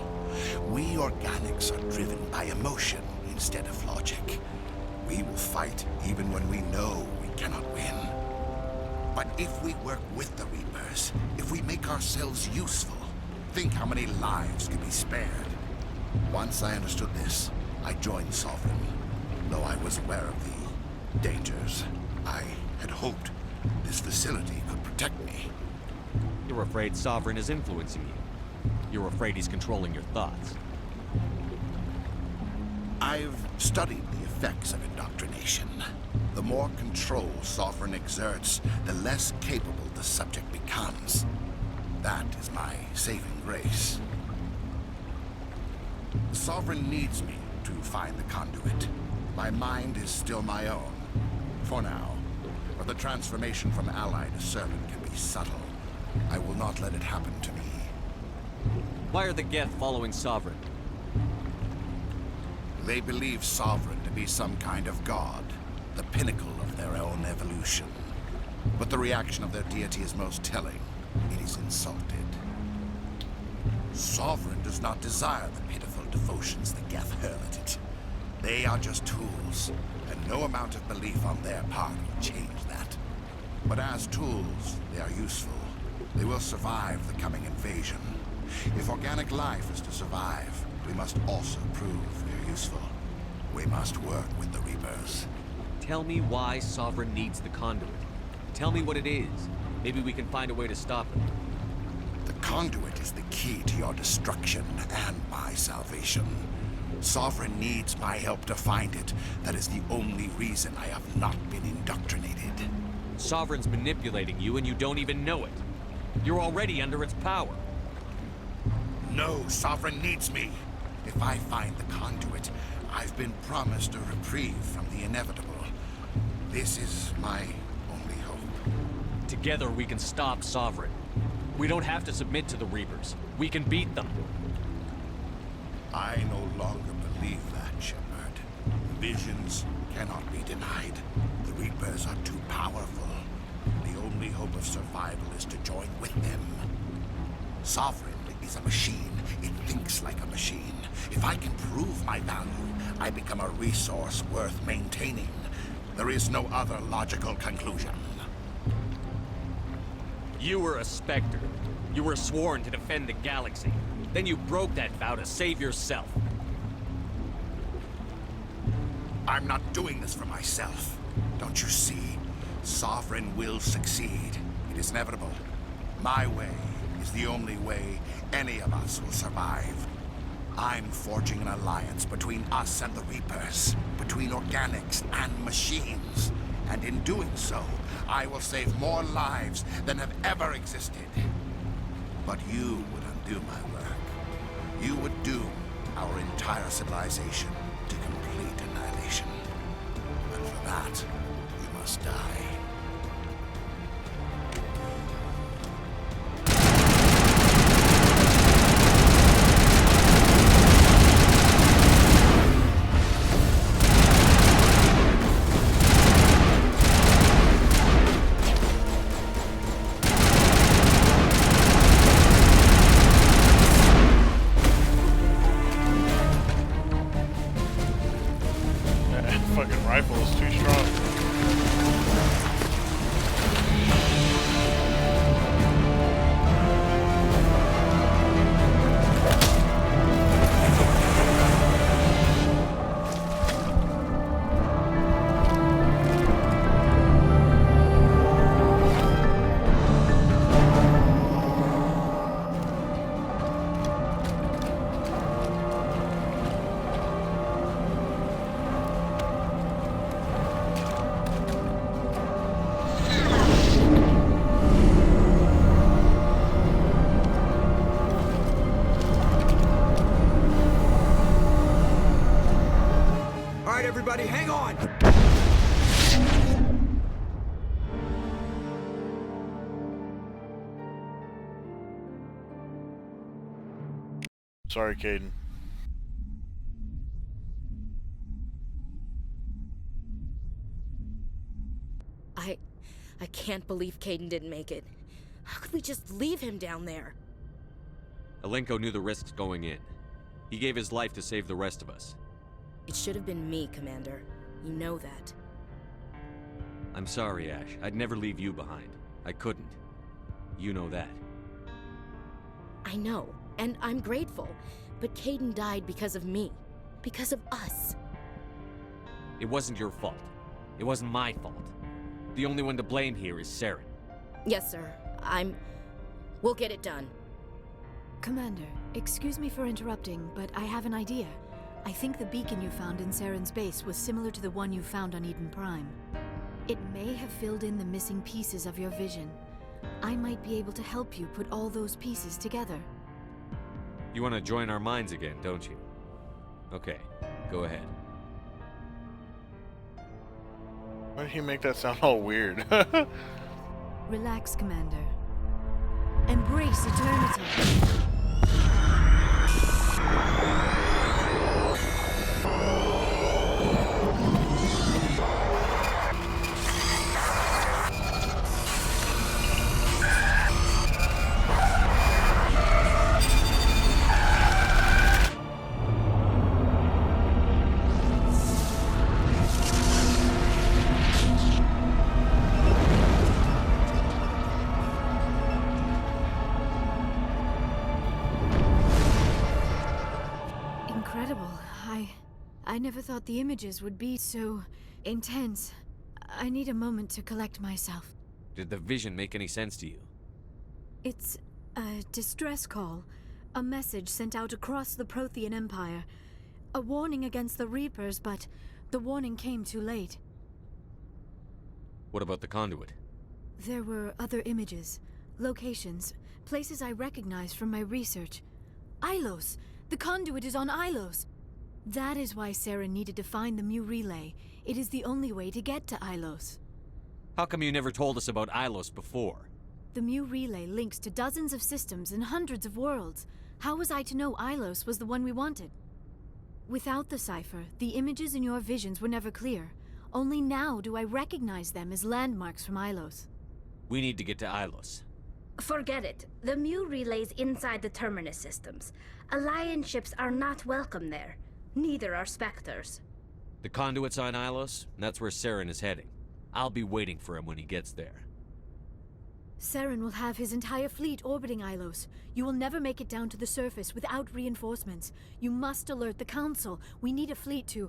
We organics are driven by emotion instead of logic. We will fight even when we know we cannot win. But if we work with the Reapers, if we make ourselves useful, think how many lives could be spared. Once I understood this, I joined Sovereign. Though I was aware of the dangers, I had hoped this facility could protect me. You're afraid Sovereign is influencing you. You're afraid he's controlling your thoughts. I've studied the effects of indoctrination. The more control Sovereign exerts, the less capable the subject becomes. That is my saving grace. Sovereign needs me to find the conduit. My mind is still my own, for now. But the transformation from ally to servant can be subtle. I will not let it happen to me. Why are the Geth following Sovereign? They believe Sovereign to be some kind of god, the pinnacle of their own evolution. But the reaction of their deity is most telling. It is insulted. Sovereign does not desire the pitiful devotions the Geth hurl at it. They are just tools, and no amount of belief on their part will change that. But as tools, they are useful. They will survive the coming invasion. If organic life is to survive, we must also prove we're useful. We must work with the Reapers. Tell me why Sovereign needs the conduit. Tell me what it is. Maybe we can find a way to stop it. The conduit is the key to your destruction and my salvation. Sovereign needs my help to find it. That is the only reason I have not been indoctrinated. Sovereign's manipulating you and you don't even know it. You're already under its power. No, Sovereign needs me. If I find the conduit, I've been promised a reprieve from the inevitable. This is my only hope. Together we can stop Sovereign. We don't have to submit to the Reapers. We can beat them. I no longer believe that, Shepard. Visions cannot be denied. The Reapers are too powerful. The only hope of survival is to join with them. Sovereign is a machine. It thinks like a machine. If I can prove my value, I become a resource worth maintaining. There is no other logical conclusion. You were a Spectre. You were sworn to defend the galaxy. Then you broke that vow to save yourself. I'm not doing this for myself. Don't you see? Sovereign will succeed. It is inevitable. My way is the only way any of us will survive. I'm forging an alliance between us and the Reapers, between organics and machines. And in doing so, I will save more lives than have ever existed. But you would undo my work. You would doom our entire civilization to complete annihilation. And for that, you must die. fucking rifle is too strong. All right, everybody, hang on! Sorry, Caden. I can't believe Caden didn't make it. How could we just leave him down there? Alenko knew the risks going in. He gave his life to save the rest of us. It should have been me, Commander. You know that. I'm sorry, Ash. I'd never leave you behind. I couldn't. You know that. I know, and I'm grateful. But Caden died because of me. Because of us. It wasn't your fault. It wasn't my fault. The only one to blame here is Saren. Yes, sir. We'll get it done. Commander, excuse me for interrupting, but I have an idea. I think the beacon you found in Saren's base was similar to the one you found on Eden Prime. It may have filled in the missing pieces of your vision. I might be able to help you put all those pieces together. You want to join our minds again, don't you? Okay, go ahead. Why did he make that sound all weird? Relax, Commander. Embrace eternity. I never thought the images would be so intense. I need a moment to collect myself. Did the vision make any sense to you? It's a distress call. A message sent out across the Prothean Empire. A warning against the Reapers, but the warning came too late. What about the conduit? There were other images, locations, places I recognized from my research. Ilos! The conduit is on Ilos! That is why Saren needed to find the Mu Relay. It is the only way to get to Ilos. How come you never told us about Ilos before? The Mu Relay links to dozens of systems and hundreds of worlds. How was I to know Ilos was the one we wanted? Without the cipher, the images in your visions were never clear. Only now do I recognize them as landmarks from Ilos. We need to get to Ilos. Forget it. The Mu Relay's inside the Terminus systems. Alliance ships are not welcome there. Neither are Spectres. The conduit's on Ilos, and that's where Saren is heading. I'll be waiting for him when he gets there. Saren will have his entire fleet orbiting Ilos. You will never make it down to the surface without reinforcements. You must alert the Council. We need a fleet to...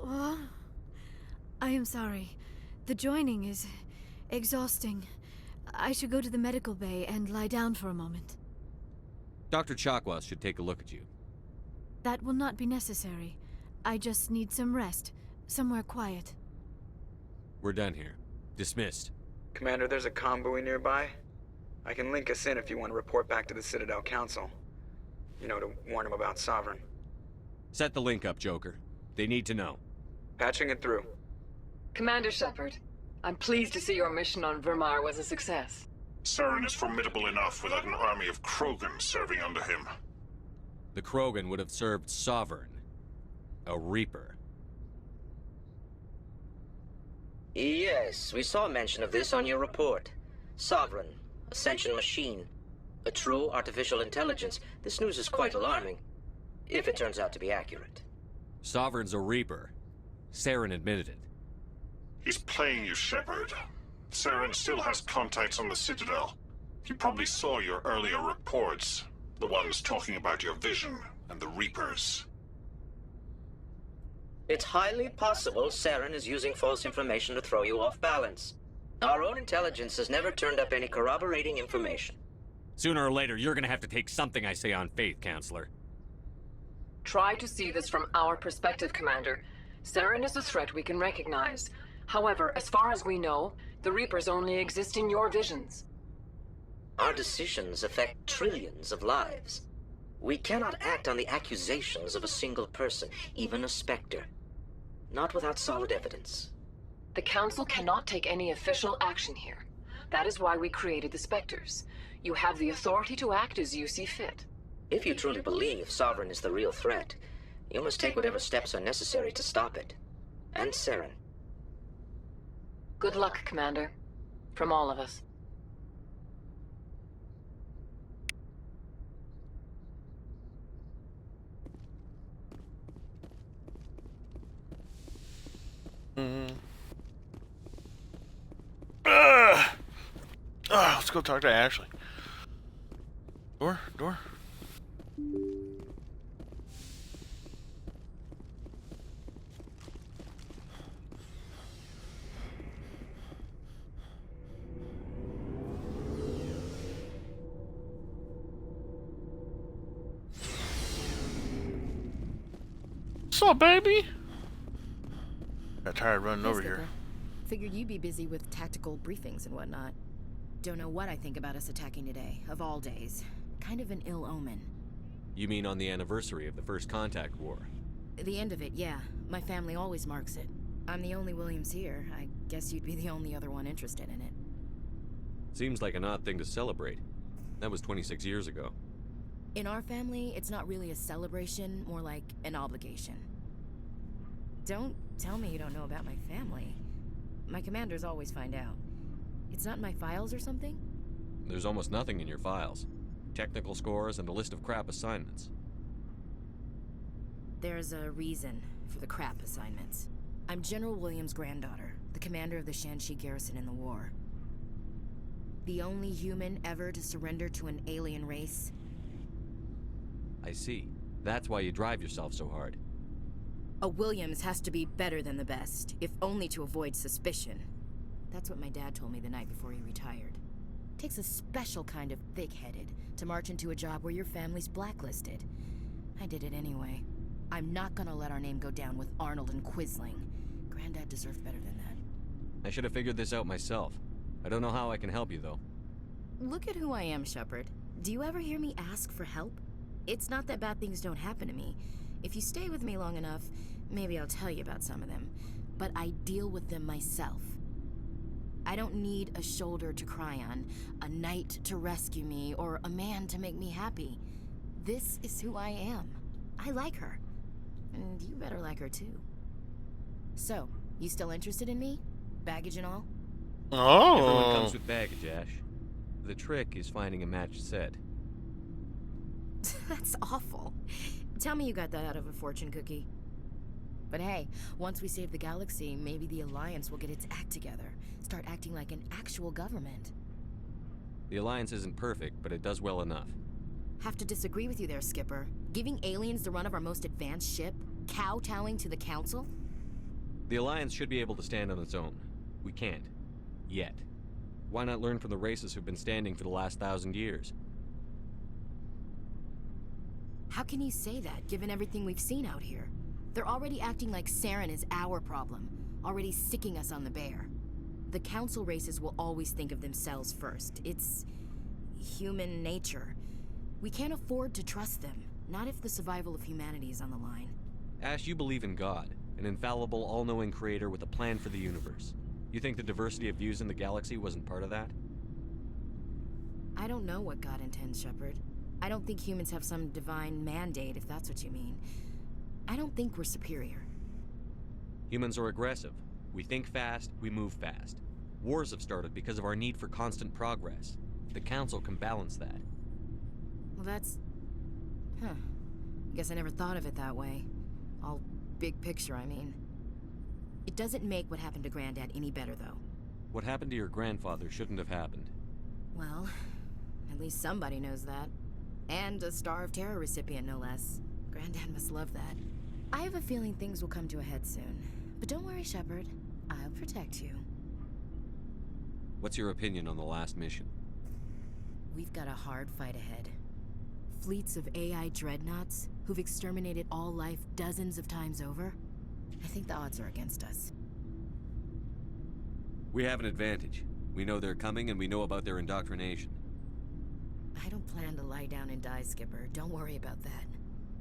I am sorry. The joining is exhausting. I should go to the medical bay and lie down for a moment. Dr. Chakwas should take a look at you. That will not be necessary. I just need some rest. Somewhere quiet. We're done here. Dismissed. Commander, there's a convoy nearby. I can link us in if you want to report back to the Citadel Council. You know, to warn them about Sovereign. Set the link up, Joker. They need to know. Patching it through. Commander Shepard, I'm pleased to see your mission on Vermar was a success. Saren is formidable enough without an army of Krogan serving under him. The Krogan would have served Sovereign. A Reaper. Yes, we saw mention of this on your report. Sovereign, Ascension machine, a true artificial intelligence. This news is quite alarming, if it turns out to be accurate. Sovereign's a Reaper. Saren admitted it. He's playing you, Shepard. Saren still has contacts on the Citadel. He probably saw your earlier reports. The ones talking about your vision and the Reapers. It's highly possible Saren is using false information to throw you off balance. Our own intelligence has never turned up any corroborating information. Sooner or later, you're gonna have to take something I say on faith, Counselor. Try to see this from our perspective, Commander. Saren is a threat we can recognize. However, as far as we know, the Reapers only exist in your visions. Our decisions affect trillions of lives. We cannot act on the accusations of a single person, even a Spectre. Not without solid evidence. The Council cannot take any official action here. That is why we created the Spectres. You have the authority to act as you see fit. If you truly believe Sovereign is the real threat, you must take whatever steps are necessary to stop it. And Saren. Good luck, Commander. From all of us. Let's go talk to Ashley. Door. What's up, baby? Got tired running over here. Figured you'd be busy with tactical briefings and whatnot. Don't know what I think about us attacking today, of all days. Kind of an ill omen. You mean on the anniversary of the First Contact War? The end of it, yeah. My family always marks it. I'm the only Williams here. I guess you'd be the only other one interested in it. Seems like an odd thing to celebrate. That was 26 years ago. In our family, it's not really a celebration, more like an obligation. Don't tell me you don't know about my family. My commanders always find out. It's not in my files or something? There's almost nothing in your files. Technical scores and a list of crap assignments. There's a reason for the crap assignments. I'm General Williams' granddaughter, the commander of the Shanxi garrison in the war. The only human ever to surrender to an alien race. I see. That's why you drive yourself so hard. A Williams has to be better than the best, if only to avoid suspicion. That's what my dad told me the night before he retired. Takes a special kind of thick-headed to march into a job where your family's blacklisted. I did it anyway. I'm not gonna let our name go down with Arnold and Quisling. Granddad deserved better than that. I should have figured this out myself. I don't know how I can help you, though. Look at who I am, Shepard. Do you ever hear me ask for help? It's not that bad things don't happen to me. If you stay with me long enough, maybe I'll tell you about some of them. But I deal with them myself. I don't need a shoulder to cry on, a knight to rescue me, or a man to make me happy. This is who I am. I like her. And you better like her too. So, you still interested in me? Baggage and all? Oh. Everyone comes with baggage, Ash. The trick is finding a matched set. That's awful. Tell me you got that out of a fortune cookie. But hey, once we save the galaxy, maybe the Alliance will get its act together. Start acting like an actual government. The Alliance isn't perfect, but it does well enough. Have to disagree with you there, Skipper. Giving aliens the run of our most advanced ship? Kowtowing to the Council? The Alliance should be able to stand on its own. We can't. Yet. Why not learn from the races who've been standing for the last 1,000 years? How can you say that, given everything we've seen out here? They're already acting like Saren is our problem, already sticking us on the bear. The Council races will always think of themselves first. It's human nature. We can't afford to trust them, not if the survival of humanity is on the line. Ash, you believe in God, an infallible, all-knowing creator with a plan for the universe. You think the diversity of views in the galaxy wasn't part of that? I don't know what God intends, Shepard. I don't think humans have some divine mandate, if that's what you mean. I don't think we're superior. Humans are aggressive. We think fast, we move fast. Wars have started because of our need for constant progress. The Council can balance that. Well, that's... Guess I never thought of it that way. All big picture, I mean. It doesn't make what happened to Granddad any better, though. What happened to your grandfather shouldn't have happened. Well, at least somebody knows that. And a Star of Terror recipient, no less. Granddad must love that. I have a feeling things will come to a head soon. But don't worry, Shepard. I'll protect you. What's your opinion on the last mission? We've got a hard fight ahead. Fleets of AI dreadnoughts who've exterminated all life dozens of times over. I think the odds are against us. We have an advantage. We know they're coming and we know about their indoctrination. I don't plan to lie down and die, Skipper. Don't worry about that.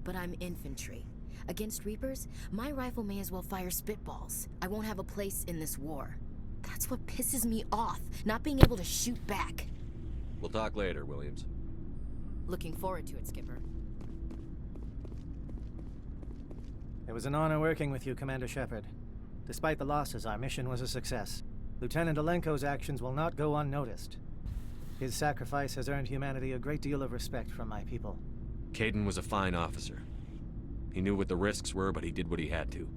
But I'm infantry. Against Reapers, my rifle may as well fire spitballs. I won't have a place in this war. That's what pisses me off, not being able to shoot back. We'll talk later, Williams. Looking forward to it, Skipper. It was an honor working with you, Commander Shepard. Despite the losses, our mission was a success. Lieutenant Alenko's actions will not go unnoticed. His sacrifice has earned humanity a great deal of respect from my people. Kaidan was a fine officer. He knew what the risks were, but he did what he had to.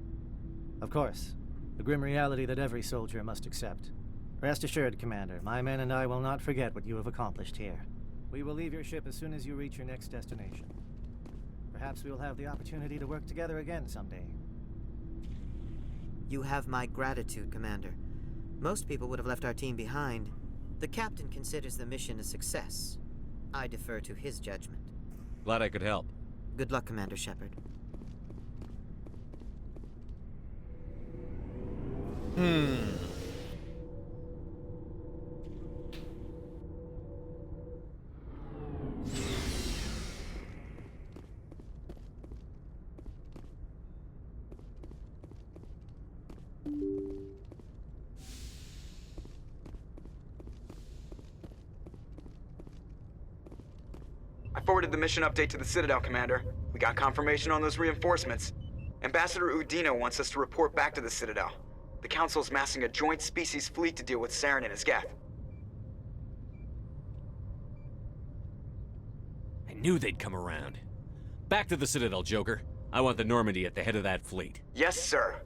Of course. The grim reality that every soldier must accept. Rest assured, Commander, my men and I will not forget what you have accomplished here. We will leave your ship as soon as you reach your next destination. Perhaps we will have the opportunity to work together again someday. You have my gratitude, Commander. Most people would have left our team behind. The captain considers the mission a success. I defer to his judgment. Glad I could help. Good luck, Commander Shepard. I forwarded the mission update to the Citadel, Commander. We got confirmation on those reinforcements. Ambassador Udina wants us to report back to the Citadel. The Council's massing a joint species fleet to deal with Saren and his Geth. I knew they'd come around. Back to the Citadel, Joker. I want the Normandy at the head of that fleet. Yes, sir.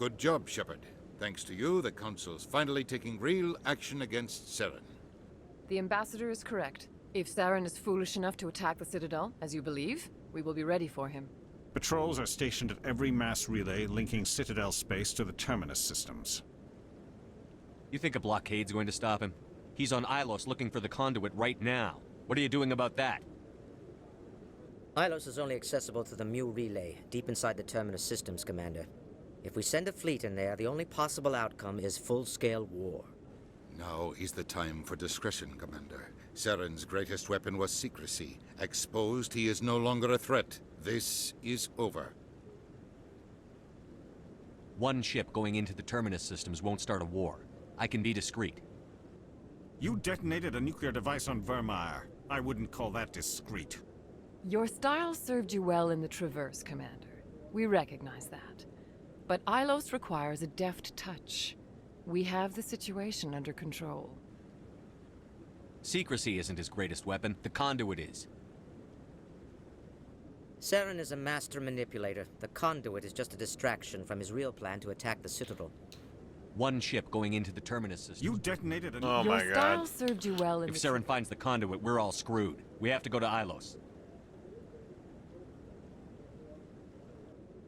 Good job, Shepard. Thanks to you, the Council's finally taking real action against Saren. The Ambassador is correct. If Saren is foolish enough to attack the Citadel, as you believe, we will be ready for him. Patrols are stationed at every mass relay linking Citadel space to the Terminus systems. You think a blockade's going to stop him? He's on Ilos looking for the conduit right now. What are you doing about that? Ilos is only accessible to the Mu relay, deep inside the Terminus systems, Commander. If we send a fleet in there, the only possible outcome is full-scale war. Now is the time for discretion, Commander. Saren's greatest weapon was secrecy. Exposed, he is no longer a threat. This is over. One ship going into the Terminus systems won't start a war. I can be discreet. You detonated a nuclear device on Vermeer. I wouldn't call that discreet. Your style served you well in the Traverse, Commander. We recognize that. But Ilos requires a deft touch. We have the situation under control. Secrecy isn't his greatest weapon. The conduit is. Saren is a master manipulator. The conduit is just a distraction from his real plan to attack the Citadel. One ship going into the Terminus system. You detonated a... Oh my God. Your style served you well in If Saren finds the conduit, we're all screwed. We have to go to Ilos.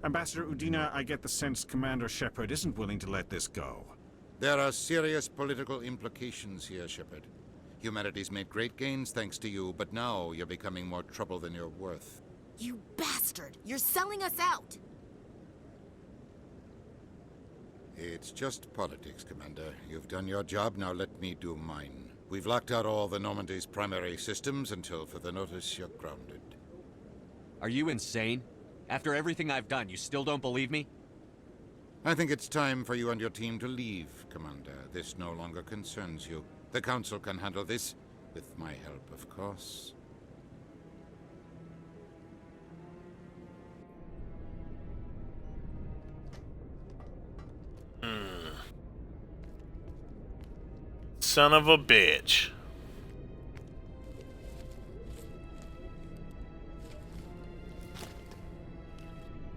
Ambassador Udina, I get the sense Commander Shepard isn't willing to let this go. There are serious political implications here, Shepard. Humanity's made great gains thanks to you, but now you're becoming more trouble than you're worth. You bastard! You're selling us out! It's just politics, Commander. You've done your job, now let me do mine. We've locked out all the Normandy's primary systems until further notice you're grounded. Are you insane? After everything I've done, you still don't believe me? I think it's time for you and your team to leave, Commander. This no longer concerns you. The Council can handle this, with my help, of course. Son of a bitch.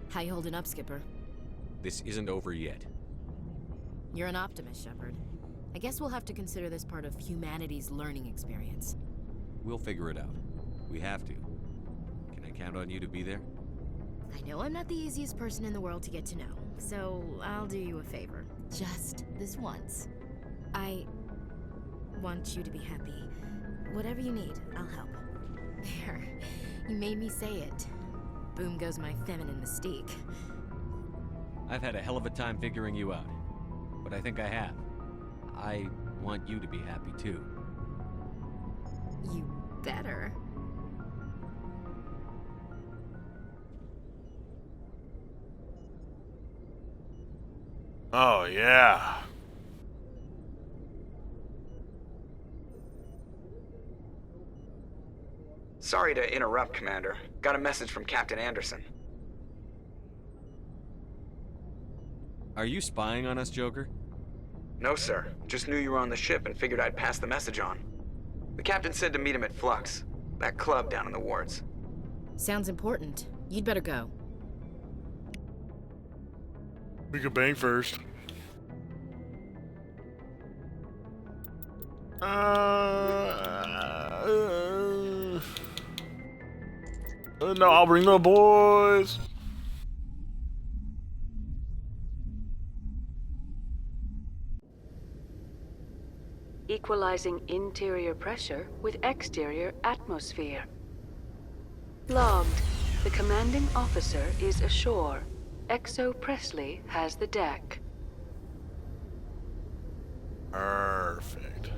How you holding up, Skipper? This isn't over yet. You're an optimist, Shepard. I guess we'll have to consider this part of humanity's learning experience. We'll figure it out. We have to. Can I count on you to be there? I know I'm not the easiest person in the world to get to know, so I'll do you a favor. Just this once. I want you to be happy. Whatever you need, I'll help. There. You made me say it. Boom goes my feminine mystique. I've had a hell of a time figuring you out. But I think I have. I want you to be happy too. You better. Oh, yeah. Sorry to interrupt, Commander. Got a message from Captain Anderson. Are you spying on us, Joker? No, sir. Just knew you were on the ship and figured I'd pass the message on. The captain said to meet him at Flux, that club down in the wards. Sounds important. You'd better go. We could bang first. No, I'll bring the boys. Equalizing interior pressure with exterior atmosphere. Logged. The commanding officer is ashore. Exo Presley has the deck. Perfect.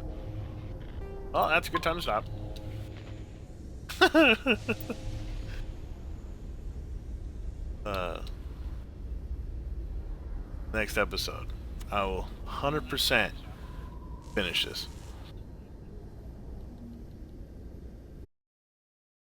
Well, that's a good time to stop. Next episode, I will 100% finish this.